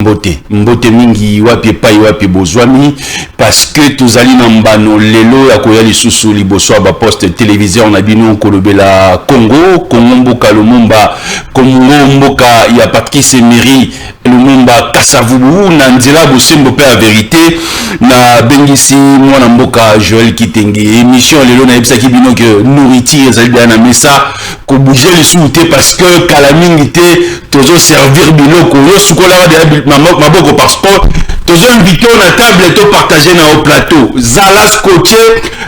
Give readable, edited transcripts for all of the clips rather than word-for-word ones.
Mbote mingi wapi epai wapi bozwami parce que tozali na mbano lelo ya koya lisusu liboso ba poste télévision na bino kolobela Congo mboka Lumumba Congo mboka ya Patrice Emery Lumumba Kasavubu na nzela bosembo pe la vérité na bengisi mwana mboka Joël Kitenge émission lelo na ebisaki bino que nourriture ezali na mesa ko bouger lisusu te parce que kala mingi te tozo servir biloko yo sukola ba maboko parce que tozo invité na table to partager na au plateau zala scotché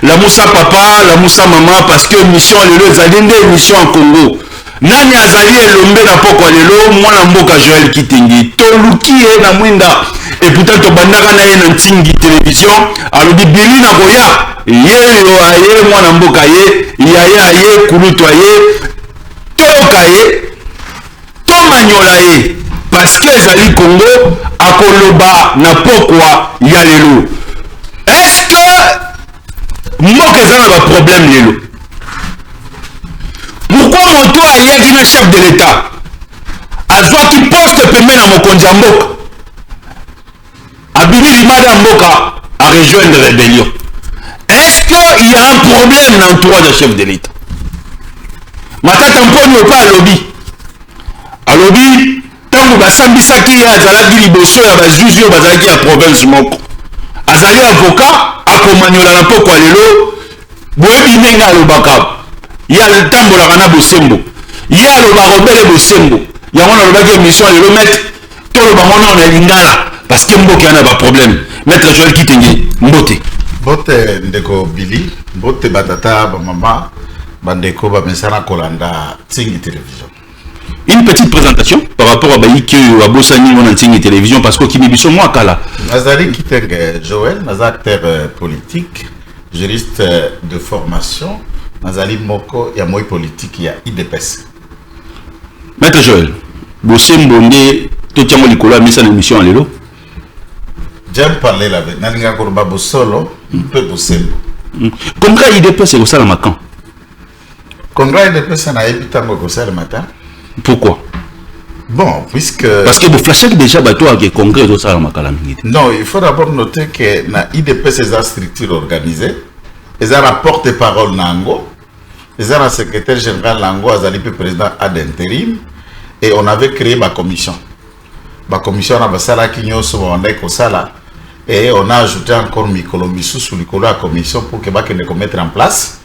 la Moussa papa la Moussa maman parce que mission lelo ezali nde mission en Congo nani azali elombe na poko lelo mwana mboka Joël Kitenge to luki na mwinda et pourtant to bandaka na ye na ntingi télévision alobi bili na koya ye yo aye mwana mboka ye aye kuluto ye toka ye to manyola ye parce que ezali Congo akoloba na pokwa ya lelo. Est-ce que mboka ezana ba problème lelo? Pourquoi moto ayaki na chef de l'État azwaki poste pembe na mokonzi ya mboka abimi limada mboka a rejoindre la rébellion? Est-ce qu'il y a un problème dans l'entourage du chef de l'État? Matata mponi opa alobi tango basambisaki ye azalaki liboso ya bazuzi oyo bazalaki ya province moko azali avocat akomanyola na pokwa lelo boyebi ndenge alobaka ye atambolaka na bosembo ye alobaka obele bosembo yango nalobaki émission lelo maître toloba mona na lingala parce que mboka yana ba problème. Maître Joël Kitenge mbote ndeko Billy mbote batata ba mama bandeko ba mesana kolanda Ntingi télévision. Une petite présentation par rapport à Baïki à Bossani on Ntingi télévision parce que qui biso moi kala Nazali Kitenge Joël nas acteur politique juriste de formation nazali moko ya moi politique ya IDPS. Maître Joël bosembo nde to tiamo likolo a misa na émission lelo. J'aime parler la vérité. Nalinga korba bosolo peu bosembo. Congrès IDPS c'est ça la macan. Congrès IDPS na ebitango ko ça le matin. Pourquoi? Bon, puisque parce que vous flashez déjà bateau avec congrès au ça la macan. Non, il faut d'abord noter que na IDPS c'est une structure organisée. Ils ont la porte-parole nango. Ils ont la secrétaire général nango azali pe président ad intérim et on avait créé ma commission. Ma commission na basala kinyoso on ko sala et on a ajouté encore Mikolo Missou sous la commission pour que bakende ko mettre en place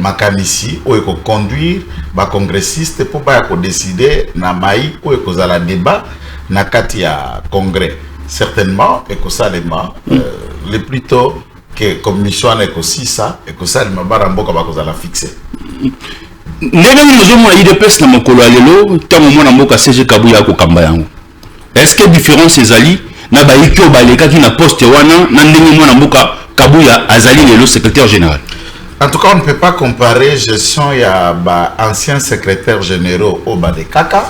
makanisi ou ko conduire ba congressiste pour ba ko décider na mai ou ko za la débat na kati ya congrès certainement et ko salema le plus tôt que commission na ko sisa et ko salema baramboka ba ko za la fixer ndenge nous avons IDPS na mokolo alelo tango mona mboka CG Kabuya ko kamba yango. Est-ce que différence ezali na baiki obaleka ki na poste wana na ndenge mwana mboka Kabuya azali lelo secrétaire général? En tout cas, on ne peut pas comparer gestion ya ba anciens secrétaires généraux au bas de Kaka,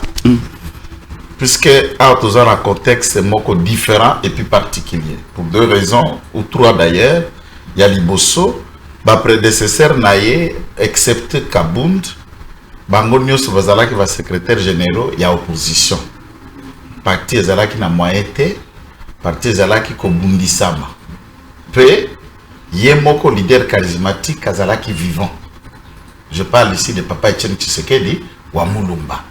puisque dans un contexte moko différent et plus particulier. Pour deux raisons, ou trois d'ailleurs, il y a Liboso, ba prédécesseur naye, excepté Kabund, bango nyos bazala qui va secrétaire généraux, il y a opposition. Parti ezala qui na moyenté, parti ezala qui kobundisama. Puis Yemoko leader charismatique Kazalaki vivant. Je parle ici de Papa Etienne Tshisekedi ou Mulumba.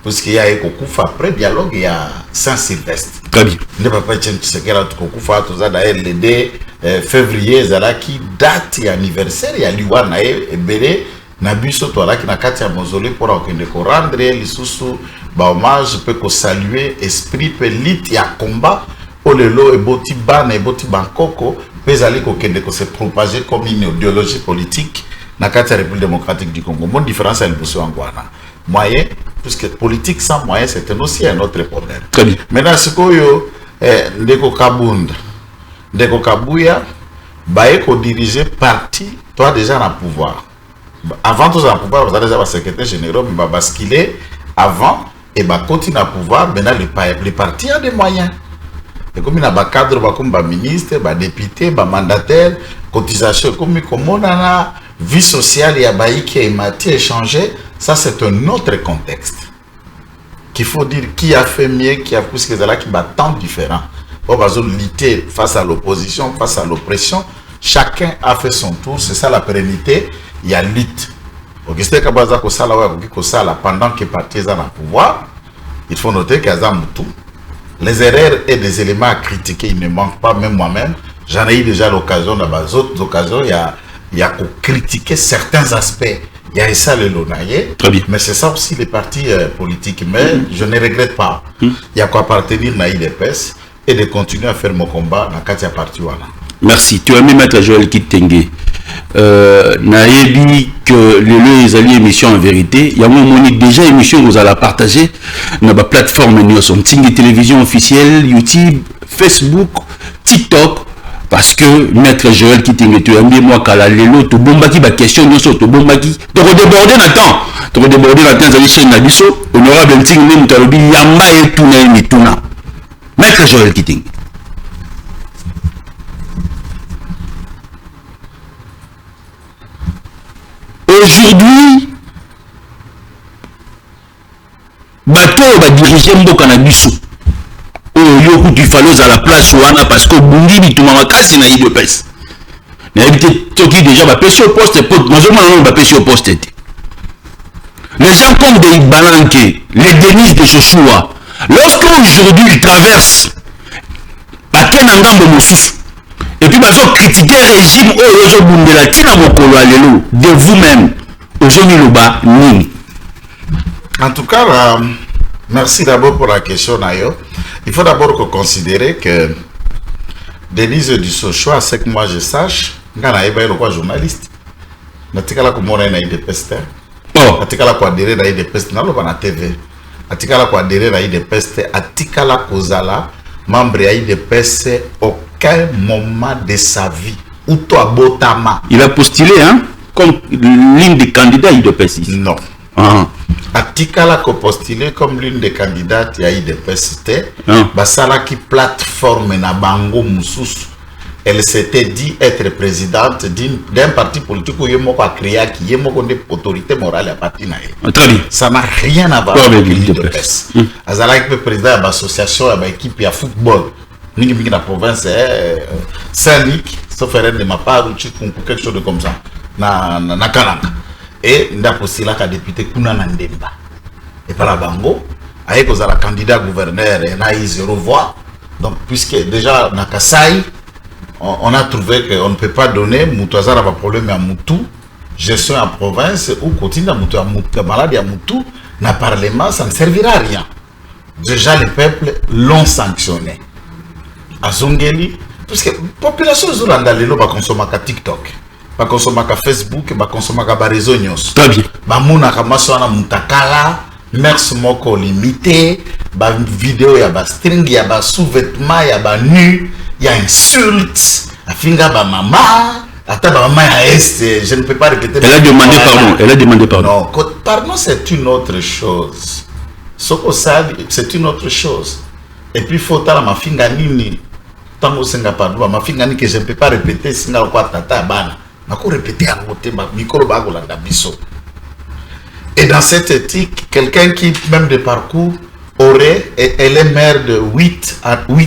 Parce qu'il y a Ekokufa après dialogue, il y a Saint-Sylvestre. Très bien. Le Papa Etienne Tshisekedi a Kokufa, tout ça d'ailleurs le 2 février, Zalaki date et anniversaire, il y a Liwana et Bélé, Nabiso Toalaki Nakati à Mausolée pour rendre les sous ba hommage, peut saluer esprit, peut lit, il y a combat, Olelo et Boti Ban et Boti Bankoko. Pézali kokende ko se propager comme une idéologie politique na kati ya République démocratique du Congo. Mon différence est le bosso angwana. Moyen, puisque politique sans moyen, c'est aussi un autre problème. Très bien. Maintenant, ce que ndeko Kabunda, ndeko Kabuya, bae ko diriger parti, toi déjà dans le pouvoir. Avant tout ça, le pouvoir, vous avez déjà le secrétaire général, mais basculer avant et bah continuer à pouvoir. Maintenant, les partis ont des moyens. Et comme il y a des cadres, des ministres, des députés, des mandataires, cotisation, comme on a vie sociale, il y a des qui a échangé, ça c'est un autre contexte. qu'il faut dire qui a fait mieux, qui a plus que ça là, qui va tant différent. Bon, bah, lutter face à l'opposition, face à l'oppression, chacun a fait son tour, c'est ça la pérennité, il y a lutte. Augustin Kabaza Kosala, pendant que parti est dans le pouvoir, il faut noter qu'il y a tout. Les erreurs et des éléments à critiquer, il ne manque pas, même moi-même. J'en ai eu déjà l'occasion, dans les autres occasions, il y a qu'à critiquer certains aspects. Il y a ça le Lonaye, mais c'est ça aussi les partis politiques. Mais je ne regrette pas. Il y a qu'à appartenir à l'IDPS et de continuer à faire mon combat dans Katia Parti. Merci. Tu as mis Maître Joël Kitenge. Naïbi que les alliés émission en vérité. Il y a déjà émission vous allez partager dans la plateforme News on télévision officielle, YouTube, Facebook, TikTok. Parce que Maître Joël Kitenge, tu as mis moi qu'à la lélo, tu bombaki ba question nous tu bombaki, tu redéborder dans temps, dans chaîne Nabiso, honorable Nting même tu as dit yamba et tuna mituna. Maître Joël Kitenge. Aujourd'hui, bateau va diriger Mboka Nabiso. Yoku tu fallos à la place ouana parce que Bungi bitumama kasi na IDPS. Na habité toki déjà va pêcher au poste, majoritairement va pêcher au poste. Les gens comme des Balanké, les Denis de Joshua, lorsque aujourd'hui ils traversent Bakenangambo Moussous, et puis ils ont critiqué le régime de vous-même, aujourd'hui Loba Nini. En tout cas, merci d'abord pour la question, Nayo. Il faut d'abord considérer que Denise Dussochoa, c'est que moi je sache, quand je suis journaliste, je suis IDPS. Je suis adhéré à IDPS na TV. Je suis adhéré à IDPS, je suis membre de IDPS aucun moment de sa vie. Ou toi, Botama. Il a postulé hein, comme l'une des candidats à IDPS. Non. Atikala ko postulé comme l'une des candidates à IDPS. Basala qui plateforme na bango mususu. Elle s'était dit être présidente d'un parti politique où il a créé qui est une autorité morale à partir de très bien. Ça n'a rien à voir avec l'IDPS. Azala qui est président de l'association de l'équipe de football. Nous sommes dans la province Saint-Luc, sauf erreur de ma part, ou quelque chose de comme ça. Na Kananga. Et nous avons postulé à député Kuna Nandemba. Et par la Bango, avec le candidat gouverneur, et là, il se revoit. Donc, puisque déjà, dans Kassai, on a trouvé qu'on ne peut pas donner Moutouazar a un problème à Moutou, gestion en province, ou continue à Moutou, maladie à Moutou, dans le Parlement, ça ne servira à rien. Déjà, les peuples l'ont sanctionné. À Zongeli, parce que la population Zoulanda Lelo va consommer à TikTok. Va consommer à Facebook, va consommer à réseaux news. Très bien. Va mouna kamaswana mutakala, merci moko limité, va vidéo ya ba string, ya ba sous-vêtements, ya ba nu, ya insulte, afinga ba mama, ata ba mama ya est, je ne peux pas répéter. Elle a demandé pardon. Elle a demandé pardon. Non, pardon c'est une autre chose. Soko sali, c'est une autre chose. Et puis faut tala ma finga nini, tango senga pardon, ma finga ni que je ne peux pas répéter singa kwa tata bana. Répéter à côté micro bagolanda biso. Et dans cette éthique, quelqu'un qui même de parcours aurait, elle est mère de 8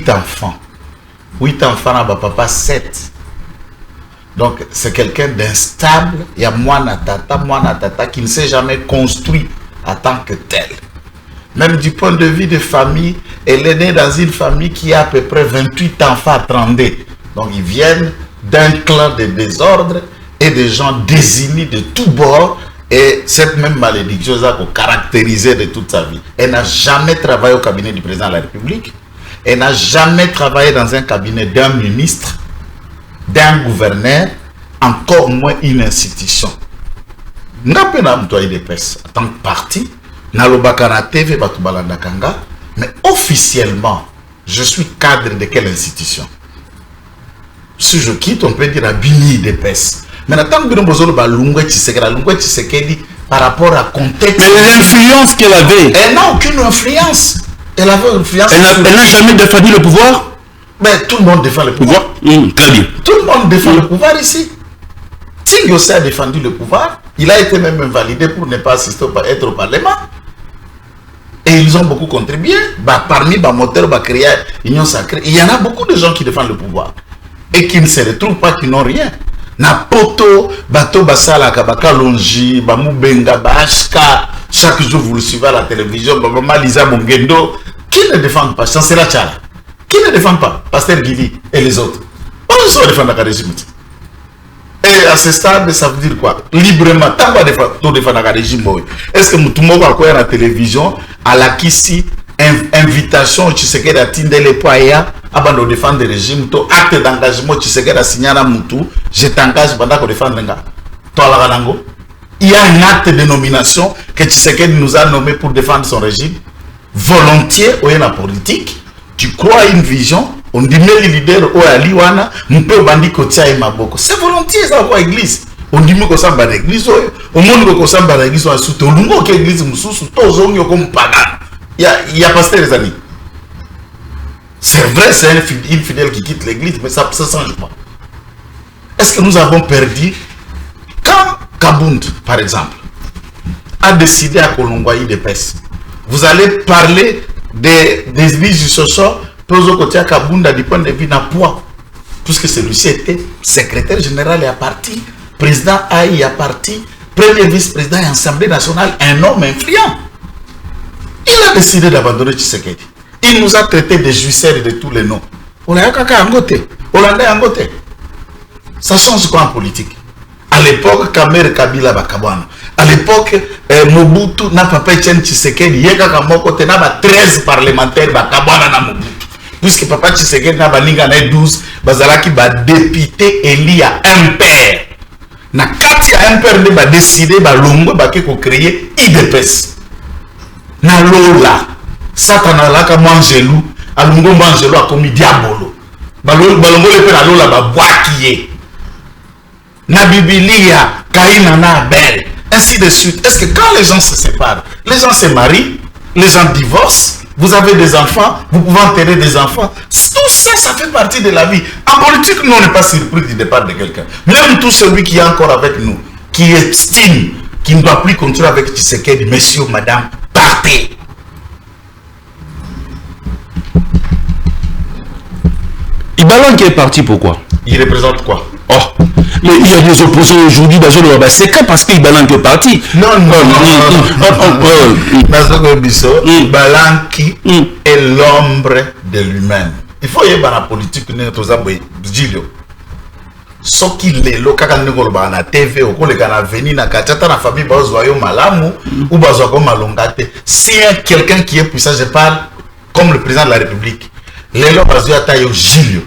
enfants. 8 enfants à papa 7. Donc c'est quelqu'un d'instable. Il y a moi tata qui ne s'est jamais construit en tant que tel. Même du point de vue de famille, elle est née dans une famille qui a à peu près 28 enfants à 32. Donc ils viennent d'un clan de désordre et des gens désignés de tous bords. Et cette même malédiction a caractérisé de toute sa vie. Elle n'a jamais travaillé au cabinet du président de la République. Elle n'a jamais travaillé dans un cabinet d'un ministre, d'un gouverneur, encore moins une institution. N'a pas IDPS en tant que parti, TV, mais officiellement, je suis cadre de quelle institution? Si je quitte, on peut dire à Bini IDPS. Mais tant que nous avons par rapport à contexte. Mais l'influence qu'elle avait. Elle n'a aucune influence. Elle avait une influence. Elle n'a jamais défendu le pouvoir. Mais tout le monde défend le pouvoir. Très bien. Tout le monde défend le pouvoir ici. Tingosé a défendu le pouvoir. Il a été même invalidé pour ne pas assister être au Parlement. Et ils ont beaucoup contribué. Parmi les moteurs, créer l'Union sacrée, il y en a beaucoup de gens qui défendent le pouvoir et qui ne se retrouvent pas, qui n'ont rien. Na poto, bato basala kabaka longi, bamubenga, bashka, chaque jour vous le suivez à la télévision, Bama Lisa Mongendo, qui ne défendent pas, Chancela Tchala, qui ne défendent pas, Pasteur Guili et les autres. On ne se défend le régime. Et à ce stade, ça veut dire quoi? Librement, tant qu'on défend le régime, est-ce que tout le monde va à la télévision, à la Kissi, invitation, tu sais qu'elle a tindé les poids, avant de défendre le régime, ton acte d'engagement, tu sais qu'elle a signé à Moutou, je t'engage pendant qu'on défend le régime. Il y a un acte de nomination que tu sais qu'elle nous a nommé pour défendre son régime. Volontiers, ou la politique, tu crois à une vision, on dit mais les leaders, ou à l'Iwana, on peut bandi kotia et maboko. C'est volontiers, ça va l'église. On dit que ça va l'église, au monde que ça va l'église, on a soutenu, on a l'église, on a comme pagan. Il y a pasteur les amis. C'est vrai, c'est un infidèle qui quitte l'église, mais ça ne change pas. Est-ce que nous avons perdu? Quand Kabound, par exemple, a décidé à Kolongwaï de PES, vous allez parler des vies du Soso, pour côté à Kabound, du point de vue d'un poids, puisque celui-ci était secrétaire général et à parti, président Aïe à parti, premier vice-président et Assemblée nationale, un homme influent. Il a décidé d'abandonner Tshisekedi. Il nous a traité de jouisseurs de tous les noms. On a un côté. Hollandais en côté. Ça change quoi en politique? À l'époque, Kamer Kabila Bakabwana. À l'époque, Mobutu n'a pas payé Tshisekedi. Il y a 13 parlementaires Bakabwana na Mobutu. Puisque Papa Tshisekedi n'a pas 12, Bazalaki va député élu à un père. Na kati à un père ne va décider ba longo ba ko créer IDPS. Na lola Satana laka mangelou alungo mangelou a commis diabolo balongo le pe na lola ba boakiye na Biblia Caïn na Abel ainsi de suite. Est-ce que quand les gens se séparent, les gens se marient, les gens divorcent, vous avez des enfants, vous pouvez enterrer des enfants, tout ça, ça fait partie de la vie. En politique, nous on n'est pas surpris du départ de quelqu'un. Même tout celui qui est encore avec nous, qui estime qu'il ne doit plus continuer avec Tshisekedi, messieurs, madame, partez. Ibalan qui est parti, pourquoi? Il représente quoi? Oh, mais il y a des opposants aujourd'hui, c'est que parce qu'Ibalan qui est parti. Non. Ibalan qui est l'ombre de lui-même. Il faut y avoir la politique, ce qu'il est, le cas de la TV, ou quand on a venu dans la famille, ou si quelqu'un qui est puissant, je parle comme le président de la République, Gilio,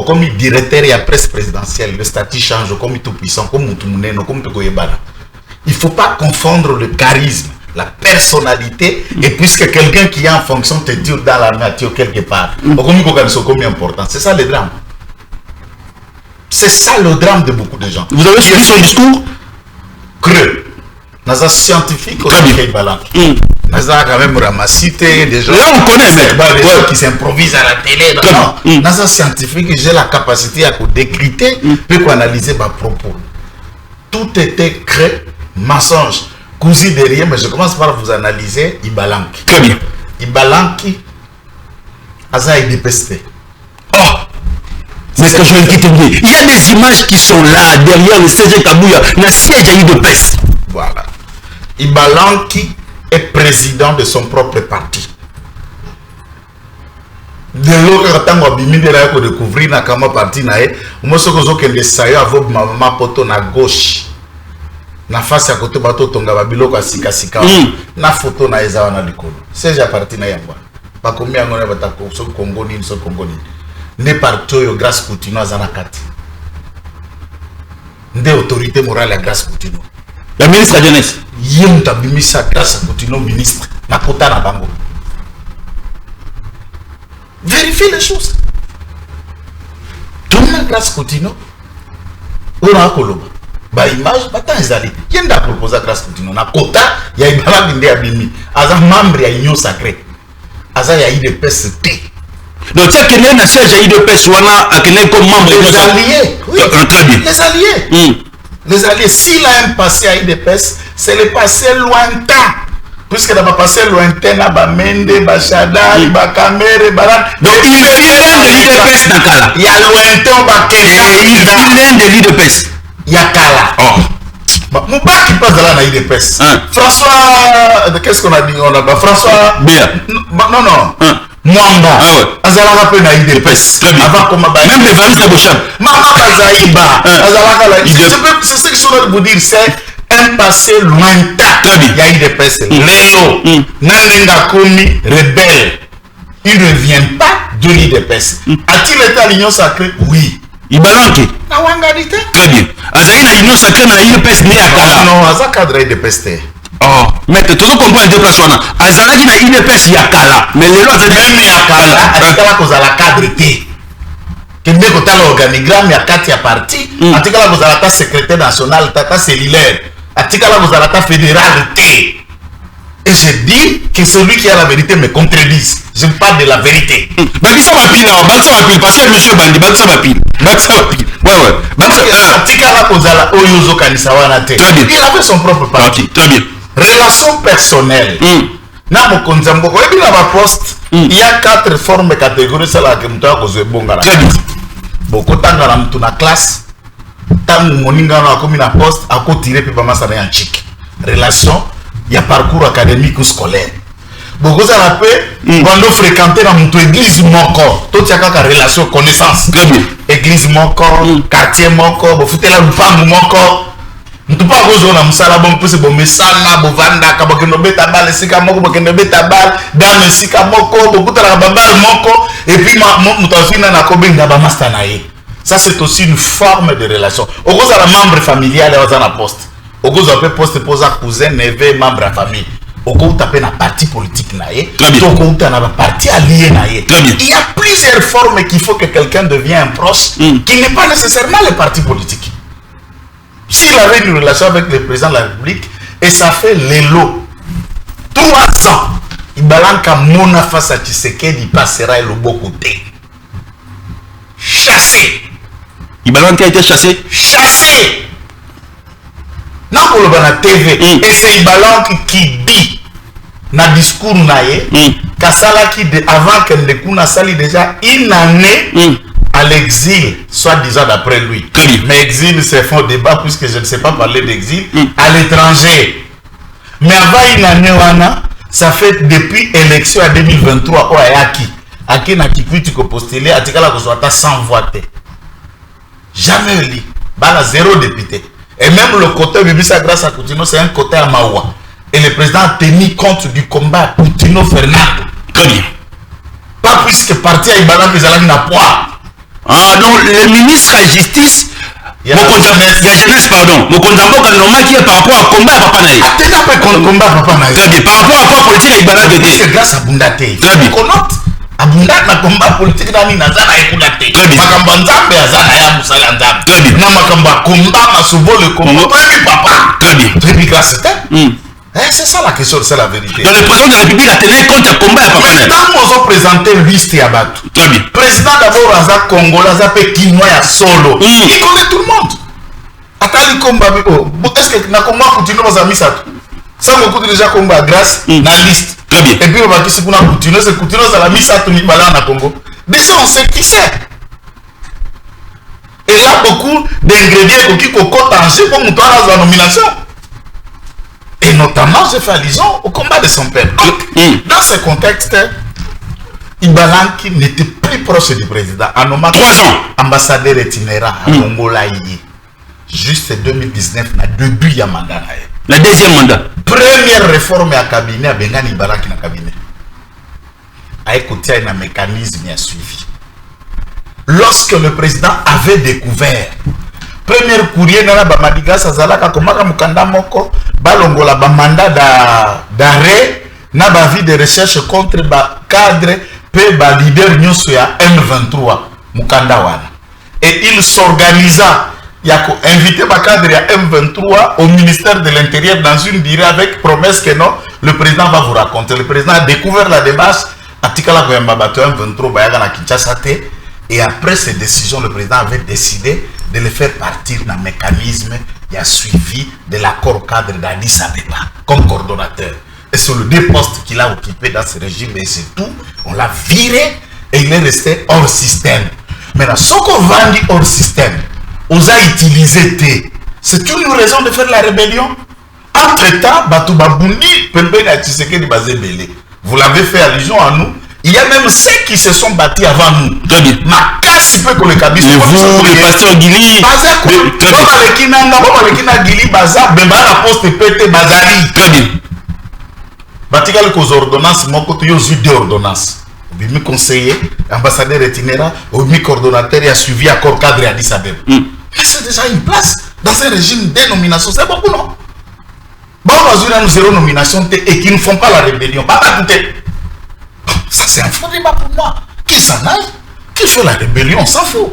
comme directeur et la presse présidentielle, le statut change, comme tout puissant, comme tout monde, comme tout goyebana. Il ne faut pas confondre le charisme, la personnalité, et puisque quelqu'un qui est en fonction te dit dans la nature quelque part, comme important. C'est ça le drame. C'est ça le drame de beaucoup de gens. Vous avez suivi son discours? Creux. Dans un scientifique, on a Naza quand même ramassité des gens. Là on connaît, des gens qui s'improvisent à la télé. Non. Naza scientifique, j'ai la capacité à décrypter, puis analyser ma propos. Tout était créé, mensonge, cousu derrière, mais je commence par vous analyser Ibalanki. Très bien. Ibalanki, Aza est dépesté. Oh! Mais que je vais quitter. Il y a des images qui sont là, derrière le siège Kabouya, le siège a eu de peste. Voilà. Ibalanki est président de son propre parti. De l'autre temps, on a découvrir na kama parti na e, moi ce que je veux que sayo avec ma poto na gauche, na face à côté bato tonga babilo ka sika sika, na photo na eza na likolo. C'est déjà parti na yamba. Ba combien ngona batako so Congo ni so Congo ni. Ne parti yo grâce Coutinho azana kati. Nde autorité morale à grâce Coutinho. La ministre de la jeunesse. Yem tabimisa grâce Coutinho ministre na kota na bango. Vérifiez les choses. Tout le monde grâce Coutinho. On a koloba. Ba image bata ezali. Yenda proposer grâce Coutinho na kota ya ibala binde abimi. Aza membre ya union sacrée. Aza ya IDPS. Donc ça qu'il y a un siège à IDPS wana akene comme membre les alliés. Oui. Très bien. Les alliés. Les alliés, s'il a un passé à IDPS, c'est le passé lointain. puisque dans ma passé lointain na ba mende ba shadali ba kamere ba donc il Finlande de l'IDPS nakala ya lointain ba kenda il Finlande de l'IDPS ya kala oh Moubaki passe là na IDPS François qu'est-ce qu'on a dit on a ba François Béa non Mwamba azalaka pe na IDPS avant comme même les familles Sabocham Mama Kazaïba azalaka là c'est ce que je veux vous dire c'est un passé lointain il y a IDPS Lelo Nanenga Komi rebelle il ne vient pas de l'IDPS a-t-il été à l'Union Sacrée? Oui. Ibalanke na wangadite très bien azali na Union Sacrée na IDPS mais akala non aza cadre IDPS te oh mais tu comprends les deux personnes azalaki na IDPS yakala mais lelo azali même yakala atikala kozala cadre te kende kotala organigramme ya kati ya parti atikala kozala ta secrétaire national ta cellulaire atikala kozala ta fédéral te. Et je dis que celui qui a la vérité me contredise. Je parle de la vérité. Bakisa Mapil, parce que monsieur Bandi, Bakisa Mapil. Ouais. Atikala kozala oyozo kanisawana te. Il avait son propre parti. Très bien. Relation personnelle. Na mokonza mboko ebi na ba poste, il y a 4 formes catégories sala ke mtu akozwe bonga la. Très bien. Boko tanga na mtu na classe. Tangu moninga na komi na poste akotire pe ba masana ya chiki. Relation il y a parcours académique ou scolaire. Beaucoup ça l'appelle quand fréquenter dans mon église moko. Tout ça kaka relation connaissance. Église moko, quartier moko, bo futela lupangu moko. Mtu pa gozo na musala bon pese bo mesana bo vanda ka bo kendo beta bal sika moko bo kendo beta bal dans sika moko bo kutala babal moko et puis mutafina na kobenga ba master na ye. Ça c'est aussi une forme de relation. Au gozo la membre familial et aux na poste. Au gozo peut poste posa cousin neveu membre de famille. Au gozo taper na parti politique na ye. Au gozo na parti allié na ye. Il y a plusieurs formes qu'il faut que quelqu'un devienne un proche qui n'est pas nécessairement le parti politique. S'il avait une relation avec le président de la République et ça fait l'élo 3 ans, Ibalanka mona face à Tshisekedi passera le beau côté. Chassé. Ibalanka a été chassé. Chassé. Non pour le la TV. Et c'est Ibalanka qui dit dans le discours Kassala qui avant qu'elle ne kuna sali déjà une année à l'exil, soit-disant d'après lui. Mais exil, c'est faux débat puisque je ne sais pas parler d'exil à l'étranger. Mais avant une année, ça fait depuis l'élection à 2023 au Ayaki. Aki na kipiti ko postulé, atikala ko soit 100 voix. Jamais li. Bala 0 député. Et même le côté Bibisa grâce à Coutinho, c'est un côté à Mawa. Et le président a tenu compte du combat Coutinho Fernando. Pas puisque parti à Ibalan que Zalami n'a poids. Ah non, le ministre de la Justice, jeunesse, pardon, Mokonzambo Kaloma qui est par rapport au combat à Papa Naï. Attends un peu combat à Papa Naï. Très bien, par rapport à quoi politique à Ibalan de c'est grâce à Bundate. Très bien. Abunda na combat politique nani nazana ekulate. Makamba nzambe azana ya musala nzambe. Na makamba combat masubo le combat papa. Très bien. Très bien grâce c'est ça la question, c'est la vérité. Donc le président de la République a tenu compte du combat à Papa Naï. Mais quand nous avons présenté liste à Batou. Très bien. Président d'abord Aza Congolais, Aza Pékinois à Solo. Il connaît tout le monde. Attends combat est-ce que na combat continue aux amis ça? Ça beaucoup déjà combat grâce na liste. Très bien. Et puis on va dire qu'on a continué, c'est continué à la mise à tout Nibala na Congo. Déjà on sait qui c'est. Et là beaucoup d'ingrédients qui cocotent en jeu pour monter à la nomination. Et notamment, je fais allusion au combat de son père. Donc, dans ce contexte, Ibalanki n'était plus proche du président. En nommant 3 ans. Ambassadeur itinérant à Angola, juste 2019, na début du mandat. Le deuxième mandat. Première réforme à cabinet, à Bengani Ibalanki na cabinet. A écouté un mécanisme à suivi. Lorsque le président avait découvert premier courrier na ba madiga sazalaka komaka mukanda moko balongola ba mandat d'arrêt na ba vie de recherche contre ba cadre pe ba leader nyonso ya M23 mukanda wana et il s'organisa yako invité ba cadre ya M23 au ministère de l'Intérieur dans une durée avec promesse que non le président va vous raconter. Le président a découvert la démarche atikala ko yamba bato M23 ba yaga na Kinshasa te. Et après cette décision, le président avait décidé de le faire partir dans le mécanisme qui a suivi de l'accord cadre d'Addis Abeba comme coordonnateur. et sur le deux postes qu'il a occupé dans ce régime, et c'est tout, on l'a viré et il est resté hors système. Maintenant, ce qu'on vendit hors système, on a utilisé T. C'est une raison de faire la rébellion. Entre-temps, Batoubabundi, vous l'avez fait allusion à nous. Il y a même ceux qui se sont bâtis avant nous. Ma casse peut que le cabis. Mais vous, le pasteur Guili. la poste pété Bazali. Batikal aux ordonnances, mon côté, il y a deux ordonnances. Mi conseiller, ambassadeur itinérant, ou mi coordonnateur, il a suivi accord cadre à Addis Abeba. Mais c'est déjà une place dans un régime de nomination. C'est beaucoup, non? Bon, nous avons zéro nomination et qui ne font pas la rébellion. Ça, c'est un faux débat pour moi. Qui s'en aille, qui fait la rébellion, on s'en fout.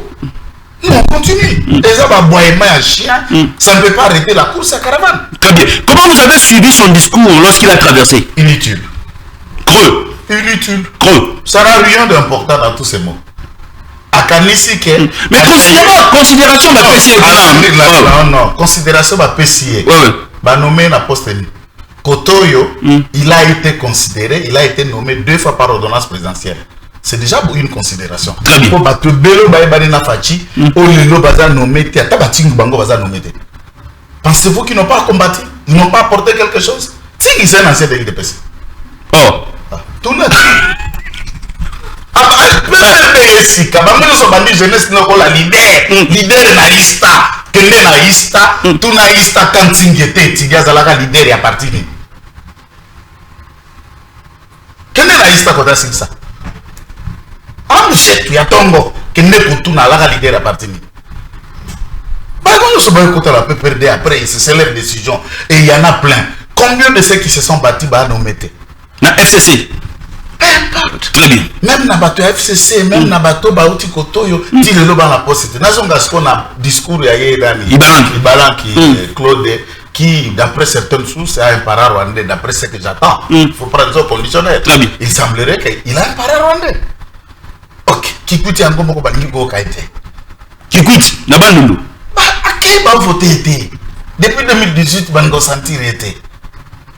Nous, on continue. Les aboiements à chien, ça ne peut pas arrêter la course à caravane. Très bien. Comment vous avez suivi son discours lorsqu'il a traversé? Inutile. Creux. Inutile. Creux. Ça n'a rien d'important dans tous ces mots. Mais considération ma PCA. Non, considération ma PCA. Va nommer la poste. Kotoyo, il a été considéré, il a été nommé 2 fois par ordonnance présidentielle. C'est déjà une considération. Très bien. Pensez-vous qu'ils n'ont pas combattu? Ils n'ont pas apporté quelque chose? Si ils sont un ancien de l'IDPS. Oh. Tout le monde. Leader na ista kende na ista tu na ista kantingete tiga zalaka leader ya parti ni kende na ista kota singsa amshet ya tongo kende kutu na laka leader ya parti ni bah quand nous sommes écoutés la PPRD après il se célèbre décision et il y en a plein. Combien de ceux qui se sont battus bah nous mettez na FCC. Très bien. Même na bato FCC, même na bato Bauti Kotoyo, ti le loba la poste. Nazonga ce qu'on a discours ya Yedani. Ibalan qui Claude qui d'après certaines sources a un parent rwandais d'après ce que j'attends. Il faut prendre ça au conditionnel. Il semblerait qu'il a un parent rwandais. OK, qui coûte un bon bangi go kaite. Qui coûte na bandundu. Bah akay ba voter été. Depuis 2018 bango sentir été.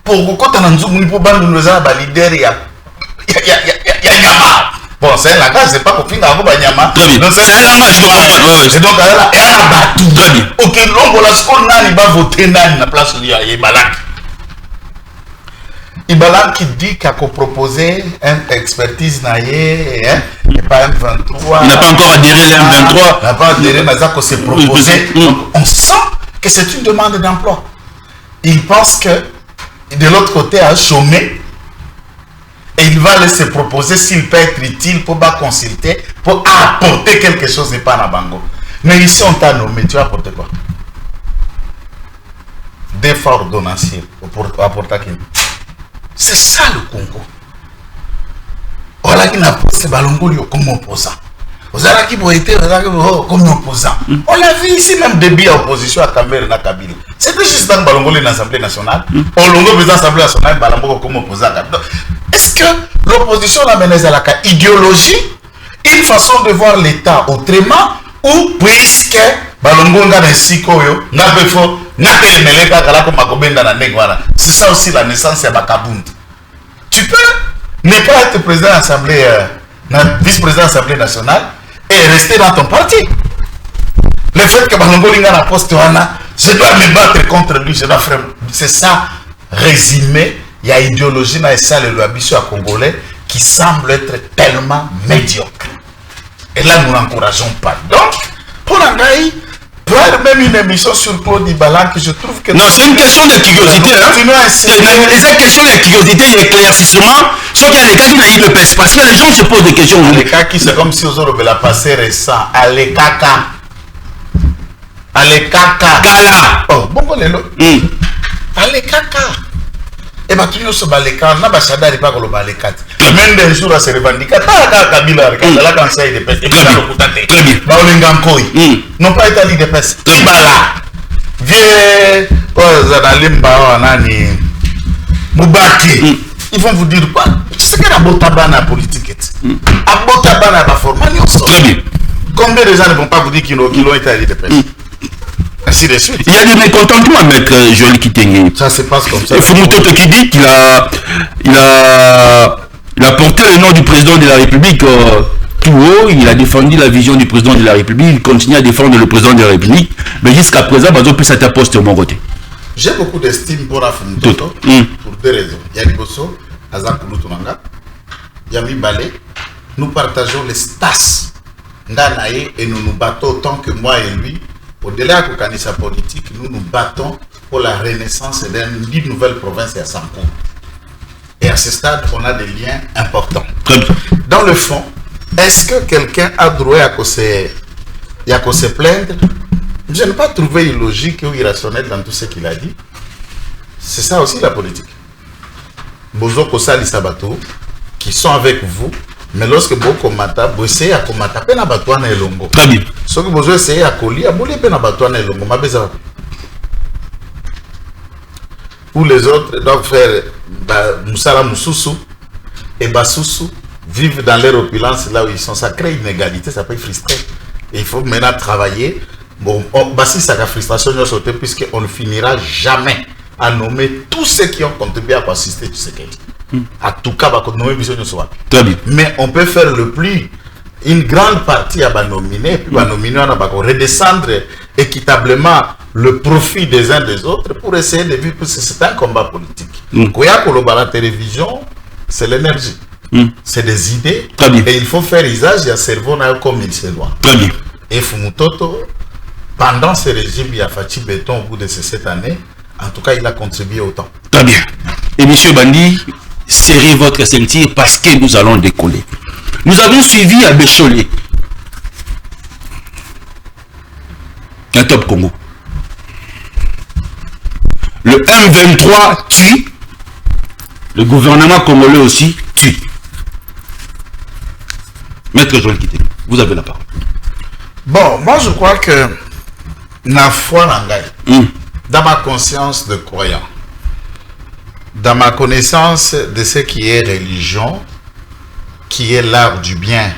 Pour ko tananzungu ni pour bandundu za ba leader ya Nyama. Bon, c'est la case, c'est pas pour finir avant Nyama. Donc, c'est un langage. Et donc, elle a battu. Ok, l'homme, la seconde, il va voter dans la place où il y a Ibalan. Ibalan qui dit qu'il a proposé une expertise, et pas M23. Il n'a pas encore adhéré à M23. Il n'a pas adhéré, mais ça s'est proposé. Donc, on sent que c'est une demande d'emploi. Il pense que de l'autre côté, à chômer. Et il va se proposer s'il peut être utile pour consulter, pour apporter quelque chose et pas na bango. Mais ici on t'a nommé, tu vas apporter quoi? Des fois ordonnanciers pour apporter à qui? C'est ça le Congo. Voilà qui n'a pas ce ballon comme opposant. Vous avez qui pour être comme opposant. On l'a vu ici même début à opposition à Cameroun et à Kabila. C'était juste dans le ballon de l'Assemblée nationale. On l'a vu dans l'Assemblée nationale, ballon comme opposant. Est-ce que l'opposition la menace à la idéologie, une façon de voir l'État autrement, ou puisque c'est ça aussi la naissance de Bakabund. Tu peux ne pas être président de l'Assemblée, vice-président de l'Assemblée nationale et rester dans ton parti. Le fait que Balongo Linga na poste wana, je dois me battre contre lui, je dois faire. C'est ça résumé. Il y a idéologie dans ça le loabisso à Congolais qui semble être tellement médiocre. Et là, nous n'encourageons pas. Donc, pour Angaï, faire même une émission sur Claude Ibalan que je trouve que... Non, c'est une question de curiosité. C'est une question de curiosité et éclaircissement. Sauf qu'il y a des cas qui n'aillent le pèse parce que les gens se posent des questions. Les cas qui c'est comme si aux autres de la passé récent. Allez, caca. Allez, caca. Gala. Oh, bon, bon, allez, caca. Et maintenant, nous sommes les cas, n'a pas chadari pas que le balekat. Même des jours à se revendiquer, Kabila, la conseil de peste, et puis le coutate. Baolingankoi, non pas établi de peste. Ibala, vieux, Zanalimba, Nani, Moubaki. Ils vont vous dire quoi? C'est que la botabana politique est. La botabana va former. Combien de gens ne vont pas vous dire qu'ils ont été alliés de peste? Ainsi de suite. Il y a des mécontentements, maître Joël Kitenge. Ça se passe comme ça. Il faut Mutoto qui dit qu'il a porté le nom du président de la République tout haut, il a défendu la vision du président de la République, il continue à défendre le président de la République, mais jusqu'à présent, Bazo peut s'être posté au mon côté. J'ai beaucoup d'estime pour la Mutoto, pour deux raisons. Il y a Liboso, Azakulu Tunanga, Yami Balé. Nous partageons les stas Ndanae et nous nous battons autant que moi et lui. Au-delà de sa politique, nous nous battons pour la renaissance d'une nouvelle province à Sanko. Et à ce stade, on a des liens importants. Dans le fond, est-ce que quelqu'un a droit à se plaindre? Je n'ai pas trouvé illogique ou irrationnel dans tout ce qu'il a dit. C'est ça aussi la politique. Bozo Kosali Sabato, qui sont avec vous, mais lorsque vous combattez, vous essayez à combattre, vous avez besoin de longo. Très bien. Ce que vous essayez à coller, vous avez besoin de longo. Ou les autres doivent faire Moussala Moussoussou et Bassoussou, vivent dans leur opulence là où ils sont. Ça crée une inégalité, ça peut frustrer. Et il faut maintenant travailler. Bon, si ça a frustration, puisqu'on ne finira jamais à nommer tous ceux qui ont contribué à assister à ce qu'il dit. En tout cas, très bien. Mais on peut faire le plus. Une grande partie à nominer, puis nominer, on va redescendre équitablement le profit des uns des autres pour essayer de vivre, parce que c'est un combat politique. Quand il y a la télévision, c'est l'énergie. C'est des idées. Et il faut faire usage du cerveau comme il se doit. Très bien. Et Fumutoto, pendant ce régime, il a fait béton au bout de ces 7 années. En tout cas, il a contribué autant. Très bien. Et monsieur Bandi, serrez votre ceinture parce que nous allons décoller. Nous avons suivi à Bécholé un top Congo. Le M23 tue. Le gouvernement congolais aussi tue. Maître Joël Kitenge, vous avez la parole. Bon, moi je crois que la foi dans ma conscience de croyant, dans ma connaissance de ce qui est religion, qui est l'art du bien,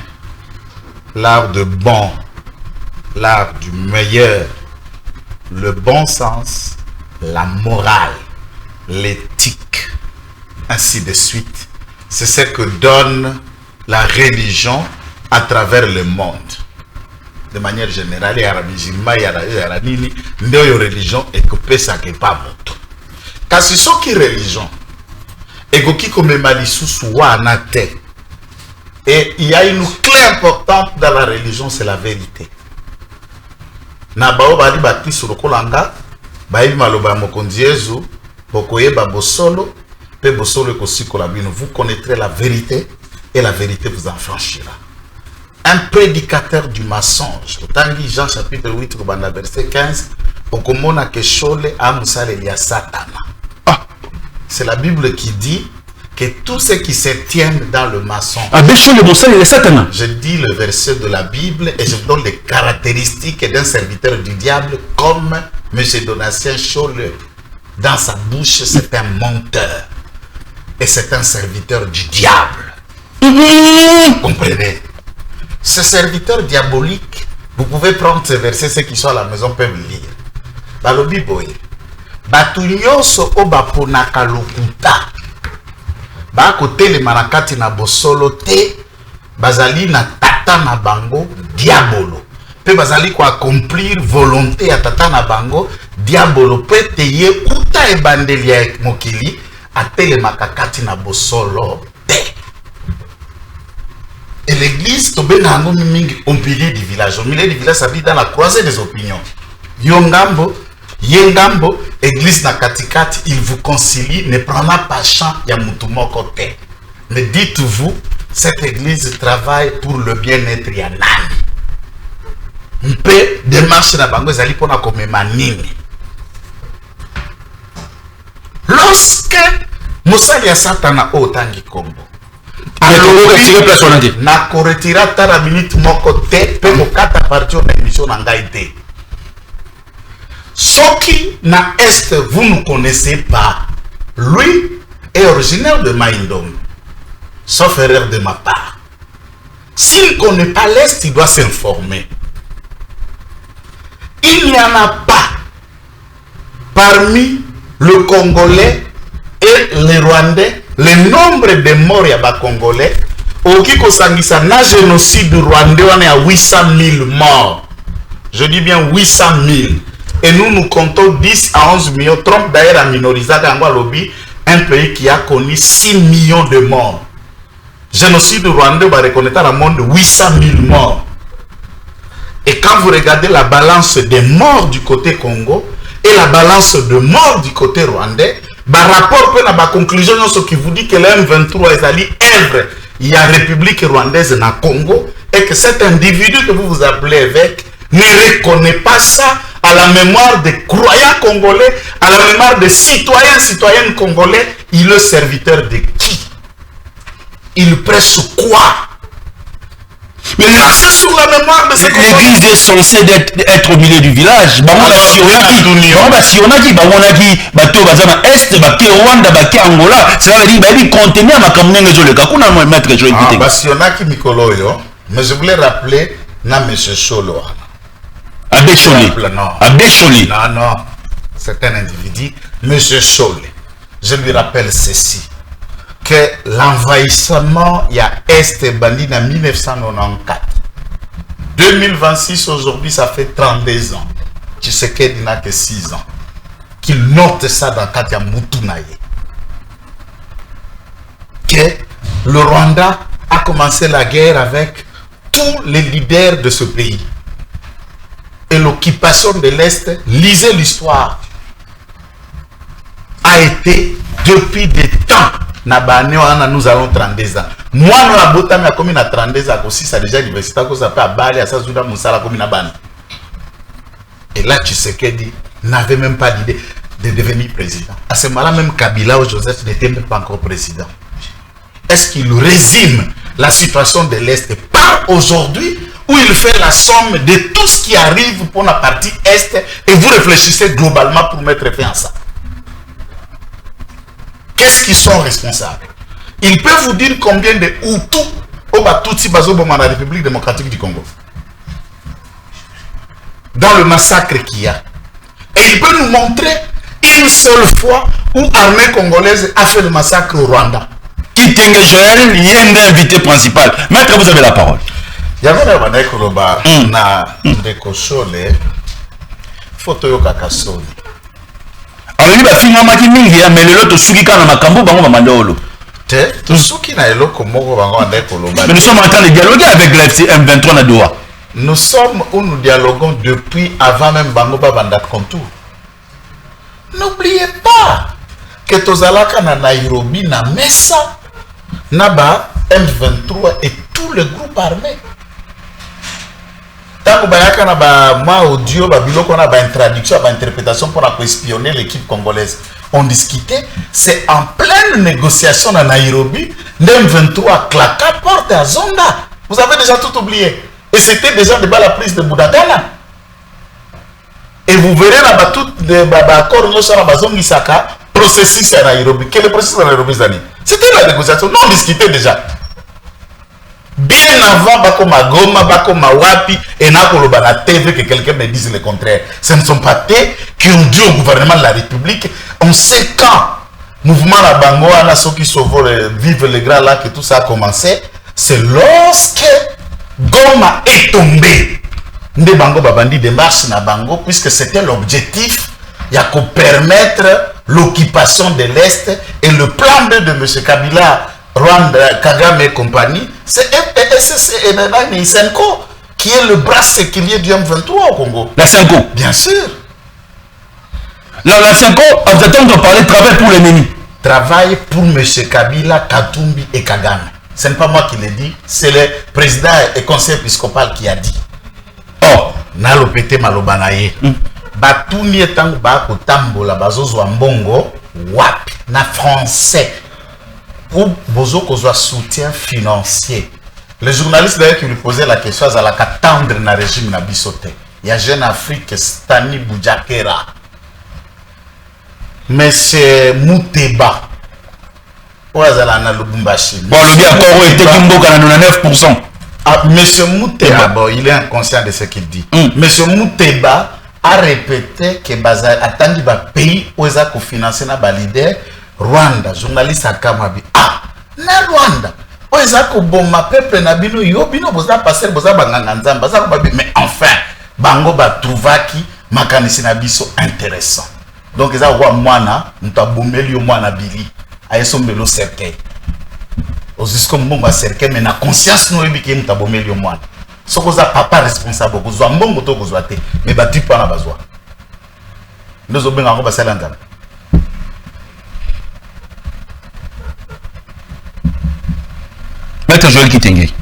l'art de bon, l'art du meilleur, le bon sens, la morale, l'éthique, ainsi de suite. C'est ce que donne la religion à travers le monde. De manière générale, il y a la musulmane, il y a la nini, il y a la religion et que ça n'est pas bon. Car c'est ce qui est religion. Et que qui comme Malisou soit en athée. Et il y a une clé importante dans la religion, c'est la vérité. Nabao bali bati sur le kolanga, baï maloba mokondiezu, bokoye babosolo, pe bosolo kosi kolabino. Vous connaîtrez la vérité et la vérité vous en franchira. Un prédicateur du mensonge. Tangi Jean chapitre 8, verset 15, okomona ke shole amusale ya Satana. C'est la Bible qui dit que tous ceux qui se tiennent dans le mensonge. Je dis le verset de la Bible et je vous donne les caractéristiques d'un serviteur du diable comme M. Donatien Cholle. Dans sa bouche, c'est un menteur. Et c'est un serviteur du diable. Comprenez? Ce serviteur diabolique, vous pouvez prendre ces versets, ceux qui sont à la maison peuvent lire. Balobi boye. Batunyoso obaponaka lokuta. Ba kote le manakati na bosolo te. Bazali na tata na bango diabolo. Pe bazali ko accomplir volonté ya tata na bango diabolo. Pe teye uta e bandeli ya mokili. Atele makakati na bosolo te. Et l'église, on milieu du village. Au milieu du village, ça vit dans la croisée des opinions. Yongambo, Yengambo, église na katikati, il vous concilie, ne prenez pas champ, ya mutumo côté. Mais dites-vous, cette église travaille pour le bien-être ya nani. On peut démarcher na bango, zali pona comme manini. Lorsque Moussa ya Satana o tangi kombo. Na koretira tara minute moko te pe mokata partio na émission na ngai te. Soki na est vous ne connaissez pas, lui est originaire de Maïndom, sauf erreur de ma part. S'il ne connaît pas l'est, il doit s'informer. Il n'y en a pas parmi le Congolais et les Rwandais, le nombre de morts ya ba Congolais, oki kosangisa na génocide rwandais on est à 800 000 morts. Je dis bien 800 000. Et nous comptons 10 à 11 millions. Trump d'ailleurs a minorisé lobby un pays qui a connu 6 millions de morts. Génocide rwandais va reconnaître dans le monde 800 000 morts. Et quand vous regardez la balance des morts du côté Congo et la balance de morts du côté rwandais, par rapport à la conclusion, ce qui vous dit que le M23 est allé œuvre, il y a République rwandaise dans le Congo et que cet individu que vous vous appelez évêque ne reconnaît pas ça à la mémoire des croyants congolais, à la mémoire des citoyens, citoyennes congolais. Il est serviteur de qui? Il prêche quoi? Mais c'est sur la mémoire de ces l'église est censée être au milieu du village. Si on a dit, est, Rwanda, Angola, ça veut dire contenir ma commune de maître Joël. Si on a qui Mikoloyo, mais je voulais rappeler na monsieur Cholo. Abécholi. Non, non. C'est un individu, monsieur Cholo. Je lui rappelle ceci. Que l'envahissement il y a Est bandit en 1994. 2026 aujourd'hui, ça fait 32 ans. Tu sais qu'il n'a que 6 ans. Qu'il note ça dans Katia Moutunaye. Que le Rwanda a commencé la guerre avec tous les leaders de ce pays. Et l'occupation de l'Est, lisez l'histoire, a été depuis des temps. Nous allons 32 ans. Moi, nous avons commis 32 ans aussi, ça déjà l'université, ça peut à Bali, à Sazuda, Moussala, comme une ban. Et là, tu sais qu'il n'avait même pas l'idée de devenir président. À ce moment-là, même Kabila ou Joseph n'était même pas encore président. Est-ce qu'il résume la situation de l'Est par aujourd'hui, où il fait la somme de tout ce qui arrive pour la partie Est et vous réfléchissez globalement pour mettre fin à ça? Qu'est-ce qu'ils sont responsables? Il peut vous dire combien de Hutus au Batutsi Bazobo dans la République démocratique du Congo. Dans le massacre qu'il y a. Et il peut nous montrer une seule fois où l'armée congolaise a fait le massacre au Rwanda. Kitenge Joël, il y a un invité principal. Maître, vous avez la parole. Il y avait un Koloba na Ndekosole, photo yo kakasoli. Alors il va finir ma mingi mais le lot suki kana makambo bango mandolo. Te suki na eloko moko bango Ndekoloba. Mais nous sommes en train de dialoguer avec l'FC M23 na Doha. Nous sommes où nous dialoguons depuis avant même bango banda contour. N'oubliez pas que Tozalaka na Nairobi na Mesa Naba M23 et tout le groupe armé. Tant que na ba audio, ba biloko na ba introduction, ba interprétation pour espionner l'équipe congolaise. On discutait, c'est en pleine négociation à Nairobi, M23 claqua porte à Zonda. Vous avez déjà tout oublié. Et c'était déjà la prise de Boudagana. Et vous verrez là-bas tout les accords sur la base Isaka, processus à Nairobi. Quel est le processus à Nairobi? C'était la négociation. Non, on discutait déjà. Bien avant, Bakoma Goma, Bakoma Wapi, et Nakoloba la TV, que quelqu'un me dise le contraire. Ce ne sont pas eux qui ont dit au gouvernement de la République, on sait quand mouvement la Bango, ceux qui sauvent, vivent les grands lacs et tout ça a commencé, c'est lorsque Goma est tombé. Nde Bango Babandi démarche na Bango, puisque c'était l'objectif, il y a qu'à permettre l'occupation de l'Est et le plan B de M. Kabila, Rwanda, Kagame et compagnie, c'est Senko qui est le bras séculier du M23 au Congo. La Senko? Bien sûr. La Senko, vous êtes en train de parler de travail pour l'ennemi. Travail pour M. Kabila, Katumbi et Kagame. Ce n'est pas moi qui l'ai dit, c'est le président et conseil épiscopal qui a dit. Oh, Nalopete Malobanaye. Batuni etango ba kotambola bazozo mbongo wapi na français. Ou bozo kozwa soutien financier. Les journalistes d'ailleurs qui lui posaient la question, ils allaient attendre na régime na bisote. Il y a Jeune Afrique, Stani Boujakera. Monsieur Mouteba. Ou azala na Lubumbashi. Bon, le bien Koro était Kimboka na 9%. Ah, Monsieur Mouteba, bon, il est inconscient de ce qu'il dit. Monsieur Mouteba a répété que attendit ba pays où ils financer na ba leader Rwanda journaliste akamabi na Rwanda où ils bomba peuple na bino yo bino boza passer boza banganga nzamba baza ko mais enfin bango ba trouvaki makanisi na biso intéressant donc ils wa mwana mutabomeli yo mwana bili ayesombelo cercueil osisco mbongo cercueil mais na conscience no ebiki mutabomeli yo mwana soko za papa responsable kozwa mbongo to kozwa te mais ba type na bazwa ndozo benga ngo basala nzamba Maître Joël Kitenge,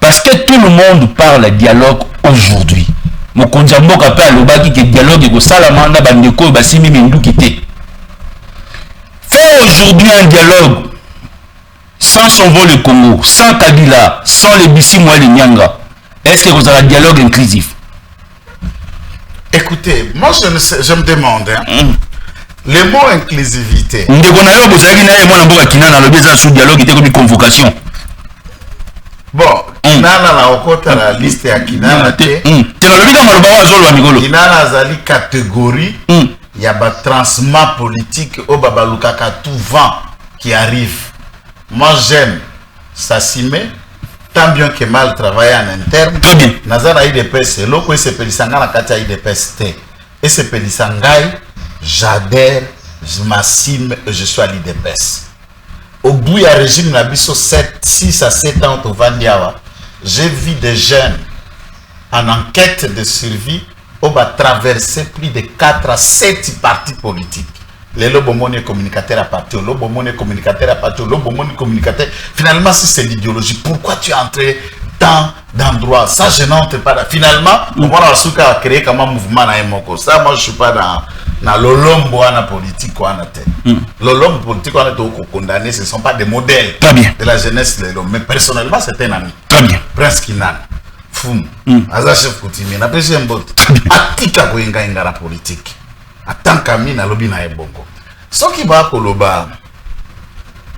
parce que tout le monde parle dialogue aujourd'hui. Mon konjambo kapé lobaki que dialogue ego salamanda bandeko basimi mindu kité. Faut aujourd'hui un dialogue sans son vol le Congo, sans Kabila, sans les Bissi moi les Nyanga. Est-ce que vous avez un dialogue inclusif? Écoutez, moi je me demande le mot inclusivité. Convocation. Bon, Kinana na okota la liste ya Kinana te. Kinana zali catégorie il y a ba transma politique au babalukaka tout vent qui arrive. Moi j'aime s'assumer tant bien que mal travailler en interne. Très bien. Nazana IDPS loko ese pelisanga na kati ya IDPS te. Ese pelisangai j'adhère, je m'assume et je suis à l'IDPS. Au bout du régime, 6 à 7 ans au Vandiawa, j'ai vu des jeunes en enquête de survie qui ont traversé plus de 4 à 7 partis politiques. Les lobomoni communicateurs à partir, lobomoni communicateurs à partir, lobomoni communicateurs. Finalement, si c'est l'idéologie, pourquoi tu es entré tant d'endroits? Ça, je n'entre pas. Finalement, on va créer comme un mouvement à Emoko. Ça, moi, je ne suis pas dans l'olombo à la politique. L'olombo politique, on est condamné, ce ne sont pas des modèles de la jeunesse. Mais personnellement, c'est un ami. Très bien. Prince Kinan, Foum, Azachef Koutimi, n'a pas un bot. Atika Koyenga la politique. En tant qu'ami, na lobi na ebongo. Ce qui va pour le bas,